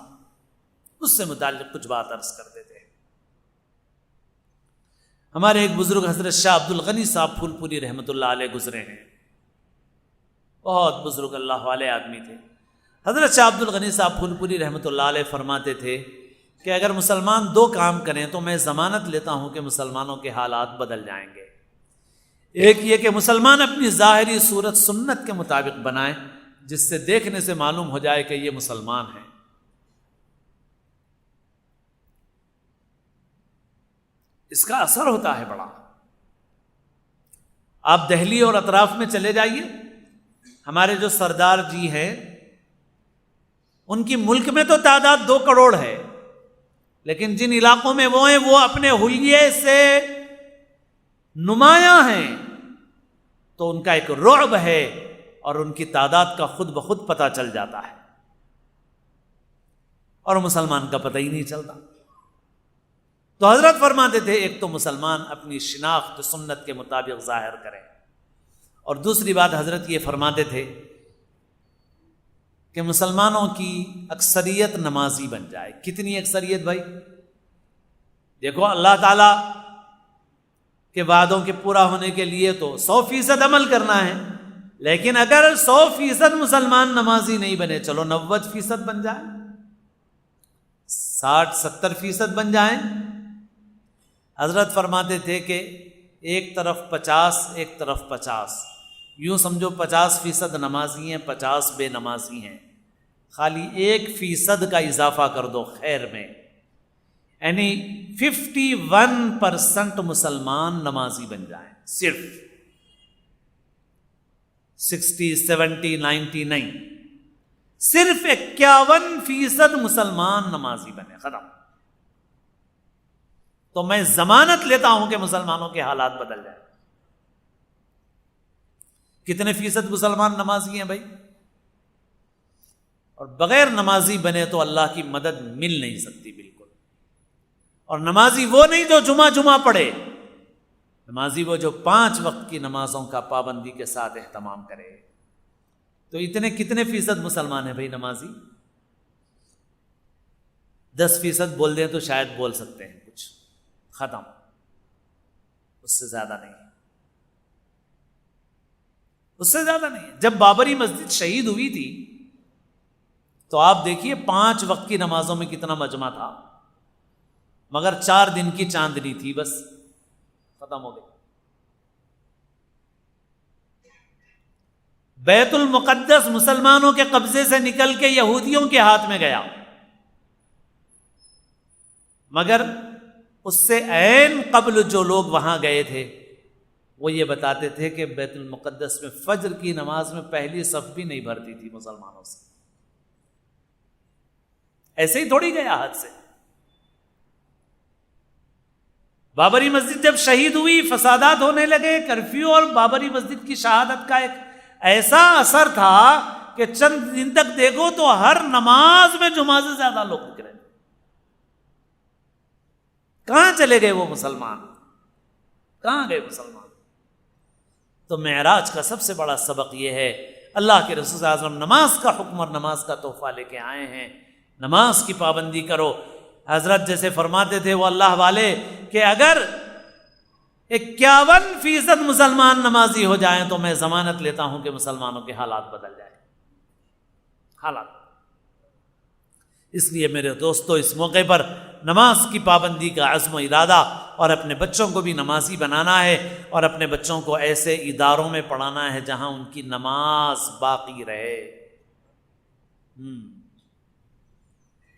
اس سے متعلق کچھ بات عرض کر دیتے ہیں۔ ہمارے ایک بزرگ حضرت شاہ عبد الغنی صاحب پھول پوری رحمۃ اللہ علیہ گزرے ہیں، بہت بزرگ اللہ والے آدمی تھے۔ حضرت شاہ عبد الغنی صاحب پھول پوری رحمۃ اللہ علیہ فرماتے تھے کہ اگر مسلمان دو کام کریں تو میں ضمانت لیتا ہوں کہ مسلمانوں کے حالات بدل جائیں گے۔ ایک یہ کہ مسلمان اپنی ظاہری صورت سنت کے مطابق بنائیں، جس سے دیکھنے سے معلوم ہو جائے کہ یہ مسلمان ہیں۔ اس کا اثر ہوتا ہے بڑا۔ آپ دہلی اور اطراف میں چلے جائیے، ہمارے جو سردار جی ہیں ان کی ملک میں تو تعداد 2 کروڑ ہے، لیکن جن علاقوں میں وہ ہیں وہ اپنے حلیے سے نمایاں ہیں، تو ان کا ایک رعب ہے اور ان کی تعداد کا خود بخود پتہ چل جاتا ہے، اور مسلمان کا پتہ ہی نہیں چلتا۔ تو حضرت فرماتے تھے ایک تو مسلمان اپنی شناخت سنت کے مطابق ظاہر کرے، اور دوسری بات حضرت یہ فرماتے تھے کہ مسلمانوں کی اکثریت نمازی بن جائے۔ کتنی اکثریت بھائی؟ دیکھو اللہ تعالیٰ کے وعدوں کے پورا ہونے کے لیے تو 100% عمل کرنا ہے، لیکن اگر 100% مسلمان نمازی نہیں بنے، چلو 90% بن جائے، 60-70% بن جائیں۔ حضرت فرماتے تھے کہ ایک طرف 50 ایک طرف 50، یوں سمجھو 50% نمازی ہیں، 50 بے نمازی ہیں، خالی 1% کا اضافہ کر دو خیر میں، یعنی 51% مسلمان نمازی بن جائیں، صرف 60, 70, 90 نہیں، صرف 51% مسلمان نمازی بنے، ختم۔ تو میں ضمانت لیتا ہوں کہ مسلمانوں کے حالات بدل جائیں۔ کتنے فیصد مسلمان نمازی ہیں بھائی؟ اور بغیر نمازی بنے تو اللہ کی مدد مل نہیں سکتی بالکل۔ اور نمازی وہ نہیں جو جمعہ پڑھے، نمازی وہ جو 5 وقت کی نمازوں کا پابندی کے ساتھ اہتمام کرے۔ تو اتنے کتنے فیصد مسلمان ہیں بھائی نمازی؟ 10% بول دیں تو شاید بول سکتے ہیں کچھ، ختم، اس سے زیادہ نہیں، اس سے زیادہ نہیں۔ جب بابری مسجد شہید ہوئی تھی تو آپ دیکھیے 5 وقت کی نمازوں میں کتنا مجمع تھا، مگر 4 دن کی چاندنی تھی، بس ختم ہو گئی۔ بیت المقدس مسلمانوں کے قبضے سے نکل کے یہودیوں کے ہاتھ میں گیا، مگر اس سے عین قبل جو لوگ وہاں گئے تھے وہ یہ بتاتے تھے کہ بیت المقدس میں فجر کی نماز میں پہلی صف بھی نہیں بھرتی تھی مسلمانوں سے، ایسے ہی تھوڑی گیا ہاتھ سے۔ بابری مسجد جب شہید ہوئی، فسادات ہونے لگے، کرفیو اور بابری مسجد کی شہادت کا ایک ایسا اثر تھا کہ چند دن تک دیکھو تو ہر نماز میں جمعہ سے زیادہ لوگ نکلے۔ کہاں چلے گئے وہ مسلمان؟ کہاں گئے مسلمان؟ تو معراج کا سب سے بڑا سبق یہ ہے، اللہ کے رسول صلی اللہ علیہ وسلم نماز کا حکم اور نماز کا تحفہ لے کے آئے ہیں، نماز کی پابندی کرو۔ حضرت جیسے فرماتے تھے وہ اللہ والے کہ اگر 51% مسلمان نمازی ہو جائیں تو میں ضمانت لیتا ہوں کہ مسلمانوں کے حالات بدل جائیں، حالات۔ اس لیے میرے دوستو، اس موقع پر نماز کی پابندی کا عزم و ارادہ، اور اپنے بچوں کو بھی نمازی بنانا ہے، اور اپنے بچوں کو ایسے اداروں میں پڑھانا ہے جہاں ان کی نماز باقی رہے۔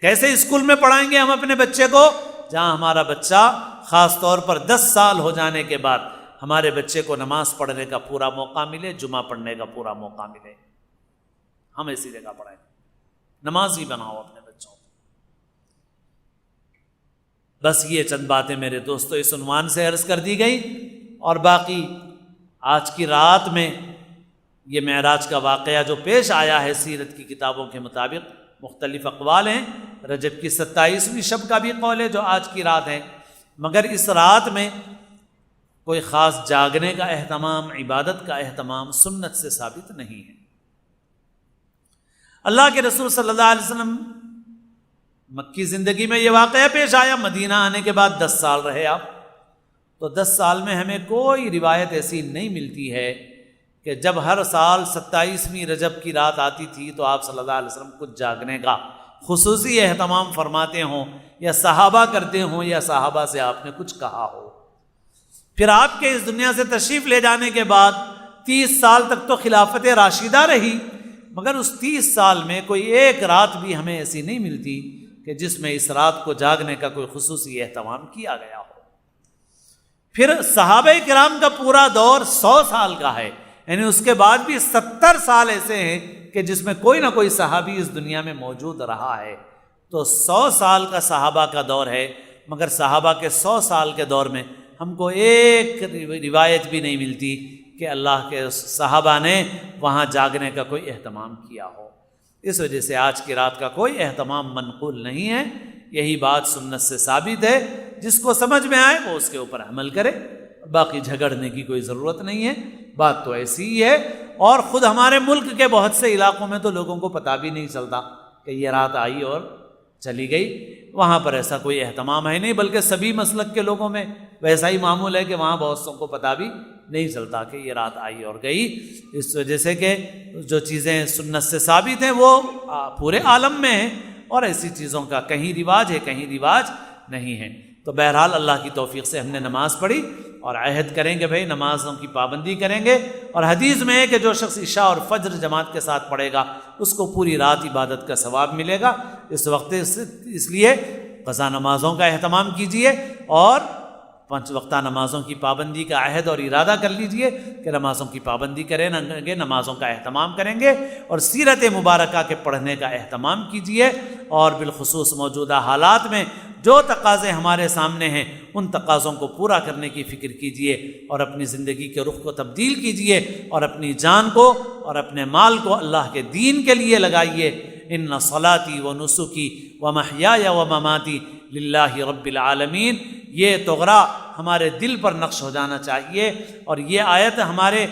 کیسے اسکول میں پڑھائیں گے ہم اپنے بچے کو؟ جہاں ہمارا بچہ خاص طور پر 10 سال ہو جانے کے بعد ہمارے بچے کو نماز پڑھنے کا پورا موقع ملے، جمعہ پڑھنے کا پورا موقع ملے، ہم ایسی جگہ پڑھائیں۔ نمازی بناؤ اپنے بچوں کو۔ بس یہ چند باتیں میرے دوستو اس عنوان سے عرض کر دی گئی، اور باقی آج کی رات میں یہ معراج کا واقعہ جو پیش آیا ہے سیرت کی کتابوں کے مطابق، مختلف اقوال ہیں، رجب کی 27ویں شب کا بھی قول ہے جو آج کی رات ہے، مگر اس رات میں کوئی خاص جاگنے کا اہتمام، عبادت کا اہتمام سنت سے ثابت نہیں ہے۔ اللہ کے رسول صلی اللہ علیہ وسلم مکی زندگی میں یہ واقعہ پیش آیا، مدینہ آنے کے بعد 10 سال رہے آپ، تو 10 سال میں ہمیں کوئی روایت ایسی نہیں ملتی ہے کہ جب ہر سال 27ویں رجب کی رات آتی تھی تو آپ صلی اللہ علیہ وسلم کچھ جاگنے کا خصوصی اہتمام فرماتے ہوں، یا صحابہ کرتے ہوں، یا صحابہ سے آپ نے کچھ کہا ہو۔ پھر آپ کے اس دنیا سے تشریف لے جانے کے بعد 30 سال تک تو خلافت راشدہ رہی، مگر اس 30 سال میں کوئی ایک رات بھی ہمیں ایسی نہیں ملتی کہ جس میں اس رات کو جاگنے کا کوئی خصوصی اہتمام کیا گیا ہو۔ پھر صحابہ کرام کا پورا دور 100 سال کا ہے، یعنی اس کے بعد بھی 70 سال ایسے ہیں کہ جس میں کوئی نہ کوئی صحابی اس دنیا میں موجود رہا ہے۔ تو 100 سال کا صحابہ کا دور ہے، مگر صحابہ کے 100 سال کے دور میں ہم کو ایک روایت بھی نہیں ملتی کہ اللہ کے صحابہ نے وہاں جاگنے کا کوئی اہتمام کیا ہو۔ اس وجہ سے آج کی رات کا کوئی اہتمام منقول نہیں ہے، یہی بات سنت سے ثابت ہے، جس کو سمجھ میں آئے وہ اس کے اوپر عمل کرے، باقی جھگڑنے کی کوئی ضرورت نہیں ہے، بات تو ایسی ہی ہے۔ اور خود ہمارے ملک کے بہت سے علاقوں میں تو لوگوں کو پتہ بھی نہیں چلتا کہ یہ رات آئی اور چلی گئی، وہاں پر ایسا کوئی اہتمام ہے نہیں، بلکہ سبھی مسلک کے لوگوں میں ویسا ہی معمول ہے کہ وہاں بہت سو کو پتہ بھی نہیں چلتا کہ یہ رات آئی اور گئی، اس وجہ سے کہ جو چیزیں سنت سے ثابت ہیں وہ پورے عالم میں ہیں، اور ایسی چیزوں کا کہیں رواج ہے کہیں رواج نہیں ہے۔ تو بہرحال اللہ کی توفیق سے ہم نے نماز پڑھی، اور عہد کریں گے بھائی نمازوں کی پابندی کریں گے، اور حدیث میں ہے کہ جو شخص عشاء اور فجر جماعت کے ساتھ پڑھے گا اس کو پوری رات عبادت کا ثواب ملے گا۔ اس وقت اس لیے قضا نمازوں کا اہتمام کیجیے، اور 5 وقتہ نمازوں کی پابندی کا عہد اور ارادہ کر لیجئے کہ نمازوں کی پابندی کریں گے، نمازوں کا اہتمام کریں گے، اور سیرت مبارکہ کے پڑھنے کا اہتمام کیجئے، اور بالخصوص موجودہ حالات میں جو تقاضے ہمارے سامنے ہیں ان تقاضوں کو پورا کرنے کی فکر کیجئے، اور اپنی زندگی کے رخ کو تبدیل کیجئے، اور اپنی جان کو اور اپنے مال کو اللہ کے دین کے لیے لگائیے۔ ان صلاتی و نسکی و محیای و مماتی للہ رب العالمین، یہ تغرا ہمارے دل پر نقش ہو جانا چاہیے، اور یہ آیت ہمارے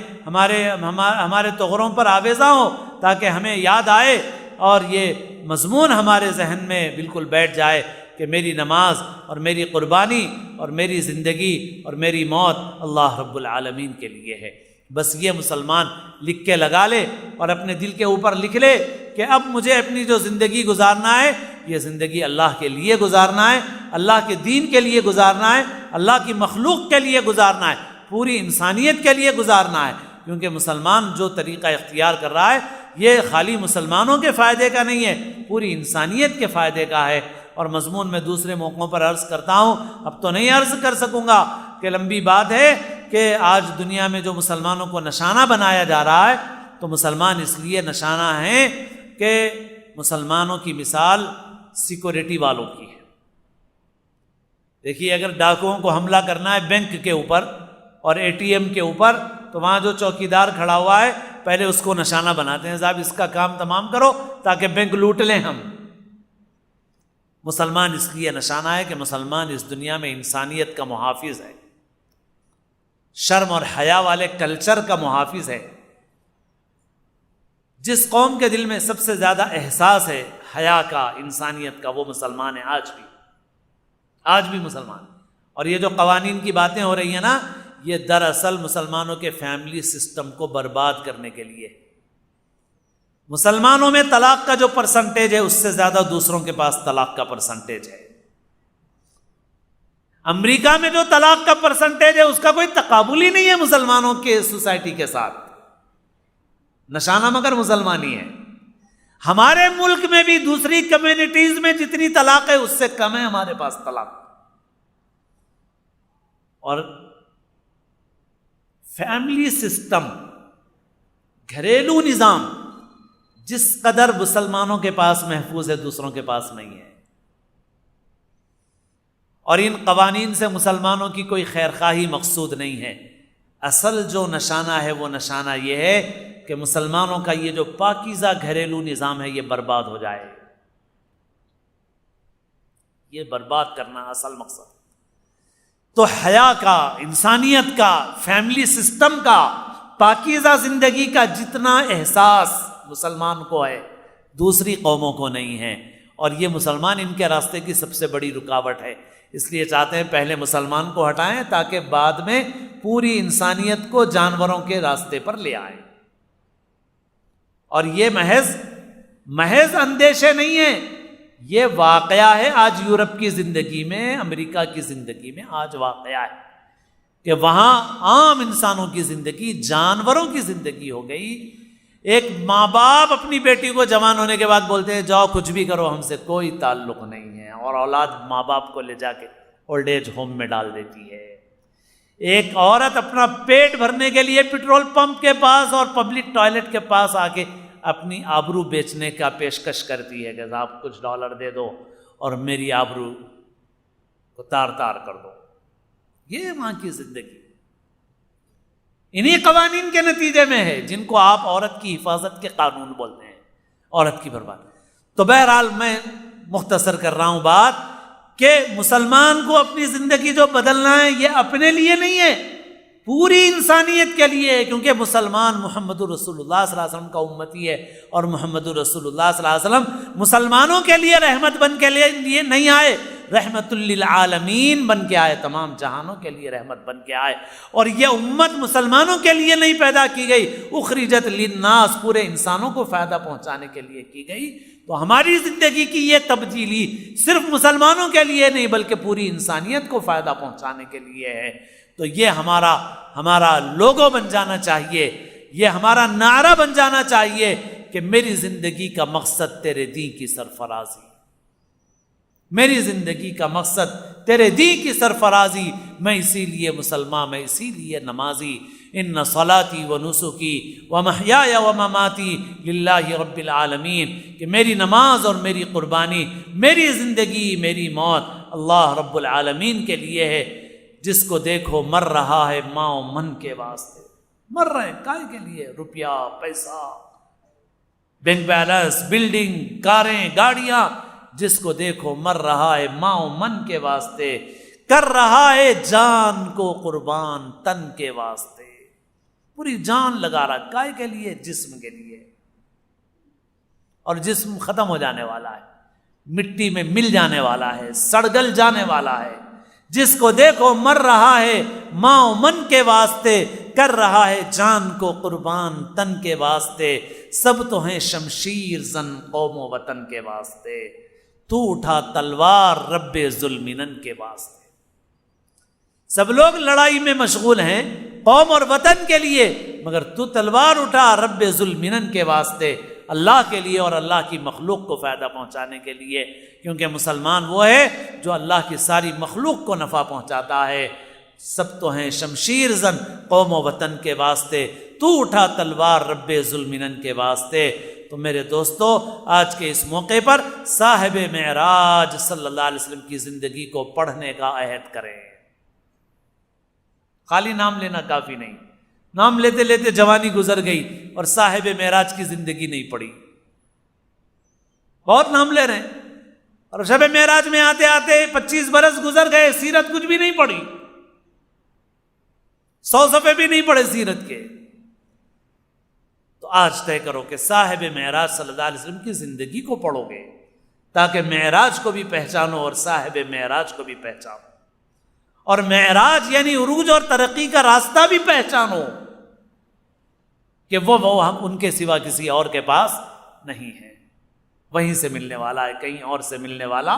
تغروں پر آویزاں ہو تاکہ ہمیں یاد آئے، اور یہ مضمون ہمارے ذہن میں بالکل بیٹھ جائے کہ میری نماز اور میری قربانی اور میری زندگی اور میری موت اللہ رب العالمین کے لیے ہے۔ بس یہ مسلمان لکھ کے لگا لے اور اپنے دل کے اوپر لکھ لے کہ اب مجھے اپنی جو زندگی گزارنا ہے یہ زندگی اللہ کے لیے گزارنا ہے، اللہ کے دین کے لیے گزارنا ہے، اللہ کی مخلوق کے لیے گزارنا ہے، پوری انسانیت کے لیے گزارنا ہے. کیونکہ مسلمان جو طریقہ اختیار کر رہا ہے یہ خالی مسلمانوں کے فائدے کا نہیں ہے، پوری انسانیت کے فائدے کا ہے. اور مضمون میں دوسرے موقعوں پر عرض کرتا ہوں، اب تو نہیں عرض کر سکوں گا کہ لمبی بات ہے کہ آج دنیا میں جو مسلمانوں کو نشانہ بنایا جا رہا ہے تو مسلمان اس لیے نشانہ ہیں کہ مسلمانوں کی مثال سیکورٹی والوں کی ہے. دیکھیے اگر ڈاکوؤں کو حملہ کرنا ہے بینک کے اوپر اور اے ٹی ایم کے اوپر تو وہاں جو چوکیدار کھڑا ہوا ہے پہلے اس کو نشانہ بناتے ہیں، صاحب اس کا کام تمام کرو تاکہ بینک لوٹ لیں ہم. مسلمان اس لیے نشانہ ہے کہ مسلمان اس دنیا میں انسانیت کا محافظ ہے، شرم اور حیا والے کلچر کا محافظ ہے. جس قوم کے دل میں سب سے زیادہ احساس ہے حیا کا، انسانیت کا، وہ مسلمان ہے. آج بھی مسلمان. اور یہ جو قوانین کی باتیں ہو رہی ہیں نا، یہ دراصل مسلمانوں کے فیملی سسٹم کو برباد کرنے کے لیے. مسلمانوں میں طلاق کا جو پرسنٹیج ہے اس سے زیادہ دوسروں کے پاس طلاق کا پرسنٹیج ہے. امریکہ میں جو طلاق کا پرسنٹیج ہے اس کا کوئی تقابل ہی نہیں ہے مسلمانوں کے سوسائٹی کے ساتھ. نشانہ مگر مسلمانی ہے. ہمارے ملک میں بھی دوسری کمیونٹیز میں جتنی طلاق ہے اس سے کم ہے ہمارے پاس طلاق. اور فیملی سسٹم، گھریلو نظام جس قدر مسلمانوں کے پاس محفوظ ہے دوسروں کے پاس نہیں ہے. اور ان قوانین سے مسلمانوں کی کوئی خیرخواہی مقصود نہیں ہے. اصل جو نشانہ ہے وہ نشانہ یہ ہے کہ مسلمانوں کا یہ جو پاکیزہ گھریلو نظام ہے یہ برباد ہو جائے. یہ برباد کرنا اصل مقصد. تو حیا کا، انسانیت کا، فیملی سسٹم کا، پاکیزہ زندگی کا جتنا احساس مسلمان کو ہے دوسری قوموں کو نہیں ہے. اور یہ مسلمان ان کے راستے کی سب سے بڑی رکاوٹ ہے. اس لیے چاہتے ہیں پہلے مسلمان کو ہٹائیں تاکہ بعد میں پوری انسانیت کو جانوروں کے راستے پر لے آئیں. اور یہ محض اندیشے نہیں ہیں، یہ واقعہ ہے. آج یورپ کی زندگی میں، امریکہ کی زندگی میں آج واقعہ ہے کہ وہاں عام انسانوں کی زندگی جانوروں کی زندگی ہو گئی. ایک ماں باپ اپنی بیٹی کو جوان ہونے کے بعد بولتے ہیں جاؤ کچھ بھی کرو ہم سے کوئی تعلق نہیں ہے، اور اولاد ماں باپ کو لے جا کے اولڈ ایج ہوم میں ڈال دیتی ہے. ایک عورت اپنا پیٹ بھرنے کے لیے پیٹرول پمپ کے پاس اور پبلک ٹوائلٹ کے پاس آ کے اپنی آبرو بیچنے کا پیشکش کرتی ہے کہ صاحب کچھ ڈالر دے دو اور میری آبرو کو تار تار کر دو. یہ وہاں کی زندگی انہی قوانین کے نتیجے میں ہے جن کو آپ عورت کی حفاظت کے قانون بولتے ہیں، عورت کی برباد. تو بہرحال میں مختصر کر رہا ہوں بات کہ مسلمان کو اپنی زندگی جو بدلنا ہے یہ اپنے لیے نہیں ہے، پوری انسانیت کے لیے ہے. کیونکہ مسلمان محمد رسول اللہ صلی اللہ علیہ وسلم کا امتی ہے، اور محمد رسول اللہ صلی اللہ علیہ وسلم مسلمانوں کے لیے رحمت بن کے لیے نہیں آئے، رحمت للعالمین بن کے آئے، تمام جہانوں کے لیے رحمت بن کے آئے. اور یہ امت مسلمانوں کے لیے نہیں پیدا کی گئی، اخرجت للناس، پورے انسانوں کو فائدہ پہنچانے کے لیے کی گئی. تو ہماری زندگی کی یہ تبدیلی صرف مسلمانوں کے لیے نہیں بلکہ پوری انسانیت کو فائدہ پہنچانے کے لیے ہے. تو یہ ہمارا لوگو بن جانا چاہیے، یہ ہمارا نعرہ بن جانا چاہیے کہ میری زندگی کا مقصد تیرے دین کی سرفرازی، میری زندگی کا مقصد تیرے دین کی سرفرازی. میں اسی لیے مسلمان، میں اسی لیے نمازی. ان صلاتی و نسکی و محیای و مماتی للہ رب العالمین، کہ میری نماز اور میری قربانی، میری زندگی، میری موت اللہ رب العالمین کے لیے ہے. جس کو دیکھو مر رہا ہے ماں و من کے واسطے، مر رہے کائے کے لیے؟ روپیہ، پیسہ، بینک بیلنس، بلڈنگ، کاریں، گاڑیاں. جس کو دیکھو مر رہا ہے ماں و من کے واسطے، کر رہا ہے جان کو قربان تن کے واسطے. پوری جان لگا رہا کائے کے لیے؟ جسم کے لیے. اور جسم ختم ہو جانے والا ہے، مٹی میں مل جانے والا ہے، سڑگل جانے والا ہے. جس کو دیکھو مر رہا ہے ماں و من کے واسطے، کر رہا ہے جان کو قربان تن کے واسطے، سب تو ہیں شمشیر زن قوم و وطن کے واسطے، تو اٹھا تلوار رب ذوالمنن کے واسطے۔ سب لوگ لڑائی میں مشغول ہیں قوم اور وطن کے لیے، مگر تو تلوار اٹھا رب ذوالمنن کے واسطے، اللہ کے لیے اور اللہ کی مخلوق کو فائدہ پہنچانے کے لیے، کیونکہ مسلمان وہ ہے جو اللہ کی ساری مخلوق کو نفع پہنچاتا ہے۔ سب تو ہیں شمشیر زن قوم و وطن کے واسطے، تو اٹھا تلوار رب ذوالمنن کے واسطے۔ تو میرے دوستو، آج کے اس موقع پر صاحب معراج صلی اللہ علیہ وسلم کی زندگی کو پڑھنے کا عہد کریں۔ خالی نام لینا کافی نہیں، نام لیتے لیتے جوانی گزر گئی اور صاحب معراج کی زندگی نہیں پڑھی۔ بہت نام لے رہے ہیں اور شب معراج میں آتے آتے 25 برس گزر گئے، سیرت کچھ بھی نہیں پڑھی، 100 صفحے بھی نہیں پڑھے سیرت کے۔ تو آج طے کرو کہ صاحب معراج صلی اللہ علیہ وسلم کی زندگی کو پڑھو گے تاکہ معراج کو بھی پہچانو اور صاحب معراج کو بھی پہچانو، اور معراج یعنی عروج اور ترقی کا راستہ بھی پہچانو کہ وہ ان کے سوا کسی اور کے پاس نہیں ہے، وہیں سے ملنے والا ہے، کہیں اور سے ملنے والا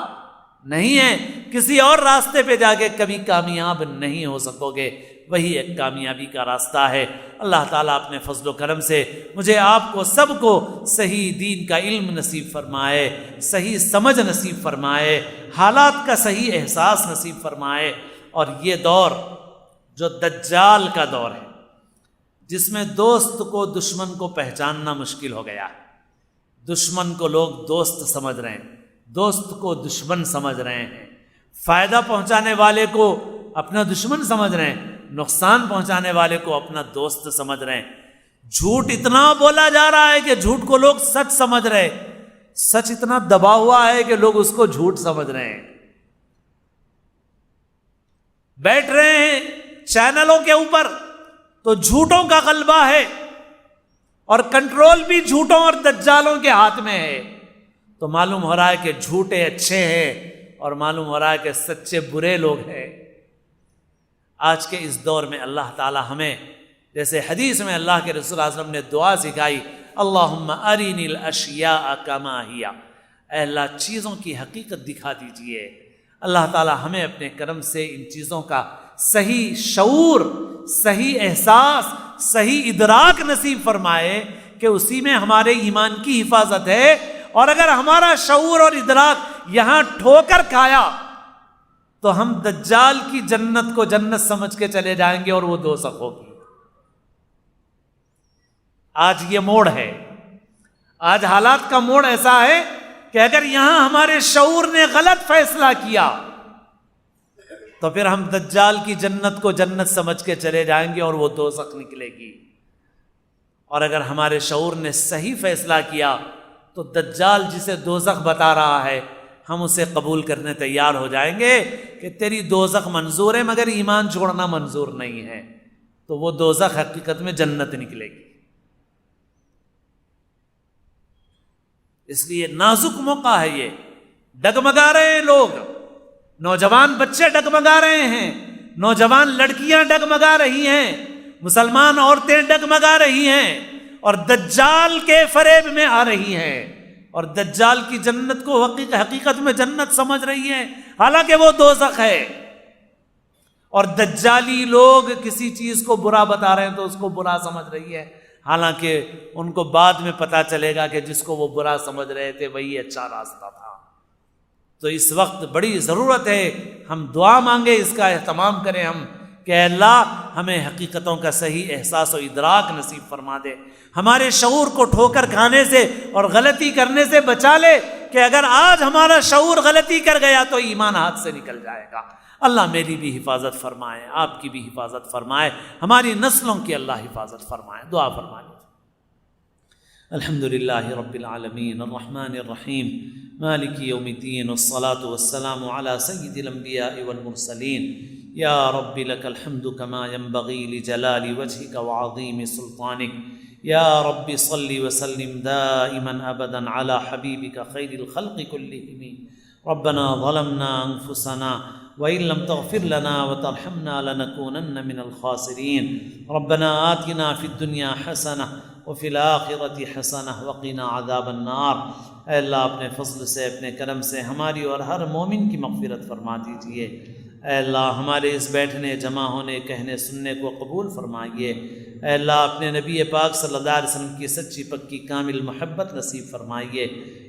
نہیں ہے۔ کسی اور راستے پہ جا کے کبھی کامیاب نہیں ہو سکو گے، وہی ایک کامیابی کا راستہ ہے۔ اللہ تعالیٰ اپنے فضل و کرم سے مجھے آپ کو سب کو صحیح دین کا علم نصیب فرمائے، صحیح سمجھ نصیب فرمائے، حالات کا صحیح احساس نصیب فرمائے۔ اور یہ دور جو دجال کا دور ہے، جس میں دوست کو دشمن کو پہچاننا مشکل ہو گیا ہے، دشمن کو لوگ دوست سمجھ رہے ہیں، دوست کو دشمن سمجھ رہے ہیں، فائدہ پہنچانے والے کو اپنا دشمن سمجھ رہے ہیں، نقصان پہنچانے والے کو اپنا دوست سمجھ رہے ہیں۔ جھوٹ اتنا بولا جا رہا ہے کہ جھوٹ کو لوگ سچ سمجھ رہے ہیں، سچ اتنا دبا ہوا ہے کہ لوگ اس کو جھوٹ سمجھ رہے ہیں۔ بیٹھ رہے ہیں چینلوں کے اوپر تو جھوٹوں کا غلبہ ہے، اور کنٹرول بھی جھوٹوں اور دجالوں کے ہاتھ میں ہے۔ تو معلوم ہو رہا ہے کہ جھوٹے اچھے ہیں اور معلوم ہو رہا ہے کہ سچے برے لوگ ہیں۔ آج کے اس دور میں اللہ تعالی ہمیں، جیسے حدیث میں اللہ کے رسول صلی اللہ علیہ وسلم نے دعا سکھائی، اللہم ارینی الاشیاء کما ہی، اے اللہ چیزوں کی حقیقت دکھا دیجئے۔ اللہ تعالی ہمیں اپنے کرم سے ان چیزوں کا صحیح شعور، صحیح احساس، صحیح ادراک نصیب فرمائے کہ اسی میں ہمارے ایمان کی حفاظت ہے، اور اگر ہمارا شعور اور ادراک یہاں ٹھوکر کھایا تو ہم دجال کی جنت کو جنت سمجھ کے چلے جائیں گے اور وہ دوزخ ہوگی۔ آج یہ موڑ ہے، آج حالات کا موڑ ایسا ہے کہ اگر یہاں ہمارے شعور نے غلط فیصلہ کیا تو پھر ہم دجال کی جنت کو جنت سمجھ کے چلے جائیں گے اور وہ دوزخ نکلے گی، اور اگر ہمارے شعور نے صحیح فیصلہ کیا تو دجال جسے دوزخ بتا رہا ہے ہم اسے قبول کرنے تیار ہو جائیں گے کہ تیری دوزخ منظور ہے مگر ایمان چھوڑنا منظور نہیں ہے، تو وہ دوزخ حقیقت میں جنت نکلے گی۔ اس لیے نازک موقع ہے، یہ ڈگمگا رہے ہیں لوگ، نوجوان بچے ڈگمگا رہے ہیں، نوجوان لڑکیاں ڈگمگا رہی ہیں، مسلمان عورتیں ڈگمگا رہی ہیں، اور دجال کے فریب میں آ رہی ہیں، اور دجال کی جنت کو حقیقت میں جنت سمجھ رہی ہیں، حالانکہ وہ دوزخ ہے۔ اور دجالی لوگ کسی چیز کو برا بتا رہے ہیں تو اس کو برا سمجھ رہی ہے، حالانکہ ان کو بعد میں پتا چلے گا کہ جس کو وہ برا سمجھ رہے تھے وہی اچھا راستہ تھا۔ تو اس وقت بڑی ضرورت ہے ہم دعا مانگے، اس کا اہتمام کریں ہم کہ اے اللہ ہمیں حقیقتوں کا صحیح احساس و ادراک نصیب فرما دے، ہمارے شعور کو ٹھوکر کھانے سے اور غلطی کرنے سے بچا لے کہ اگر آج ہمارا شعور غلطی کر گیا تو ایمان ہاتھ سے نکل جائے گا۔ اللہ میری بھی حفاظت فرمائے، آپ کی بھی حفاظت فرمائے، ہماری نسلوں کی اللہ حفاظت فرمائے۔ دعا فرمائے۔ الحمدللہ رب العالمین الرحمن الرحیم مالک یوم الدین والصلاة والسلام علی سید الانبیاء والمرسلین یا رب لک الحمد کما ينبغی لجلال وجهک وعظیم سلطانک یا رب صل وسلم دائما ابدا علی حبیبک خیر الخلق كلهم ربنا ظلمنا انفسنا وإن لم تغفر لنا وترحمنا لنكونن من الخاسرين ربنا آتنا في الدنيا حسنة وفی الآخرۃ حسنہ وقنا عذاب النار۔ اے اللہ اپنے فضل سے اپنے کرم سے ہماری اور ہر مومن کی مغفرت فرما دیجیے۔ اے اللہ ہمارے اس بیٹھنے جمع ہونے کہنے سننے کو قبول فرمائیے۔ اے اللہ اپنے نبی پاک صلی اللہ علیہ وسلم کی سچی پکی کامل محبت نصیب فرمائیے،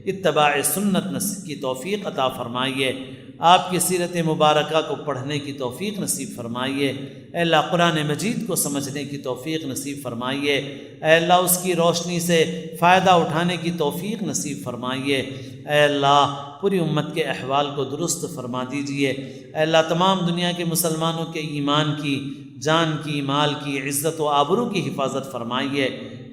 اتباع سنت کی توفیق عطا فرمائیے، آپ کی سیرت مبارکہ کو پڑھنے کی توفیق نصیب فرمائیے۔ اے اللہ قرآن مجید کو سمجھنے کی توفیق نصیب فرمائیے۔ اے اللہ اس کی روشنی سے فائدہ اٹھانے کی توفیق نصیب فرمائیے۔ اے اللہ پوری امت کے احوال کو درست فرما دیجیے۔ اے اللہ تمام دنیا کے مسلمانوں کے ایمان کی، جان کی، مال کی، عزت و آبرو کی حفاظت فرمائیے۔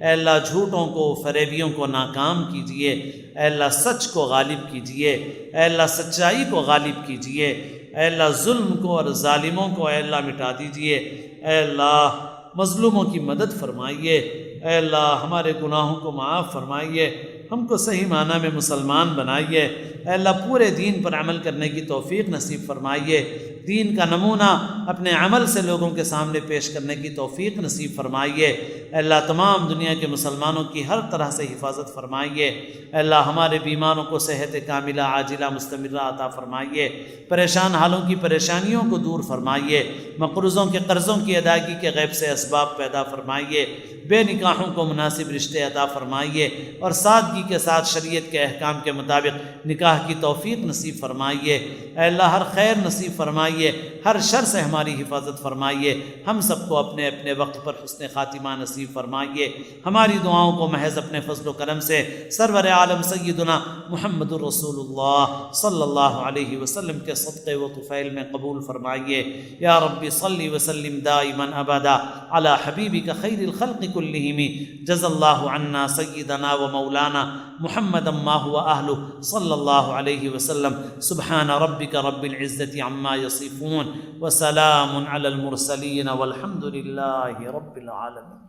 اے اللہ جھوٹوں کو، فریبیوں کو ناکام کیجیے۔ اے اللہ سچ کو غالب کیجیے۔ اے اللہ سچائی کو غالب کیجیے۔ اے اللہ ظلم کو اور ظالموں کو اے اللہ مٹا دیجیے۔ اے اللہ مظلوموں کی مدد فرمائیے۔ اے اللہ ہمارے گناہوں کو معاف فرمائیے، ہم کو صحیح معنی میں مسلمان بنائیے۔ اے اللہ پورے دین پر عمل کرنے کی توفیق نصیب فرمائیے، دین کا نمونہ اپنے عمل سے لوگوں کے سامنے پیش کرنے کی توفیق نصیب فرمائیے۔ اے اللہ تمام دنیا کے مسلمانوں کی ہر طرح سے حفاظت فرمائیے۔ اے اللہ ہمارے بیماروں کو صحت کاملہ عاجلہ مستمرہ عطا فرمائیے، پریشان حالوں کی پریشانیوں کو دور فرمائیے، مقروضوں کے قرضوں کی ادائیگی کے غیب سے اسباب پیدا فرمائیے، بے نکاحوں کو مناسب رشتے عطا فرمائیے اور سادگی کے ساتھ شریعت کے احکام کے مطابق نکاح کی توفیق نصیب فرمائیے۔ اے اللہ ہر خیر نصیب فرمائیے، ہر شر سے ہماری حفاظت فرمائیے، ہم سب کو اپنے اپنے وقت پر حسن خاتمہ نصیب فرمائیے۔ ہماری دعاؤں کو محض اپنے فضل و کرم سے سرور عالم سیدنا محمد الرسول اللہ صلی اللہ علیہ وسلم کے صدقے و طفیل میں قبول فرمائیے۔ یا رب صلی وسلم دائما ابدا علی حبیبک خیر الخلق کلہم، جزا اللہ عنا سیدنا و مولانا محمد ما هو اہلہ صلی اللہ علیہ وسلم۔ سبحان ربک رب العزت عما یصفون وسلام علی المرسلین والحمد للہ رب العالمین۔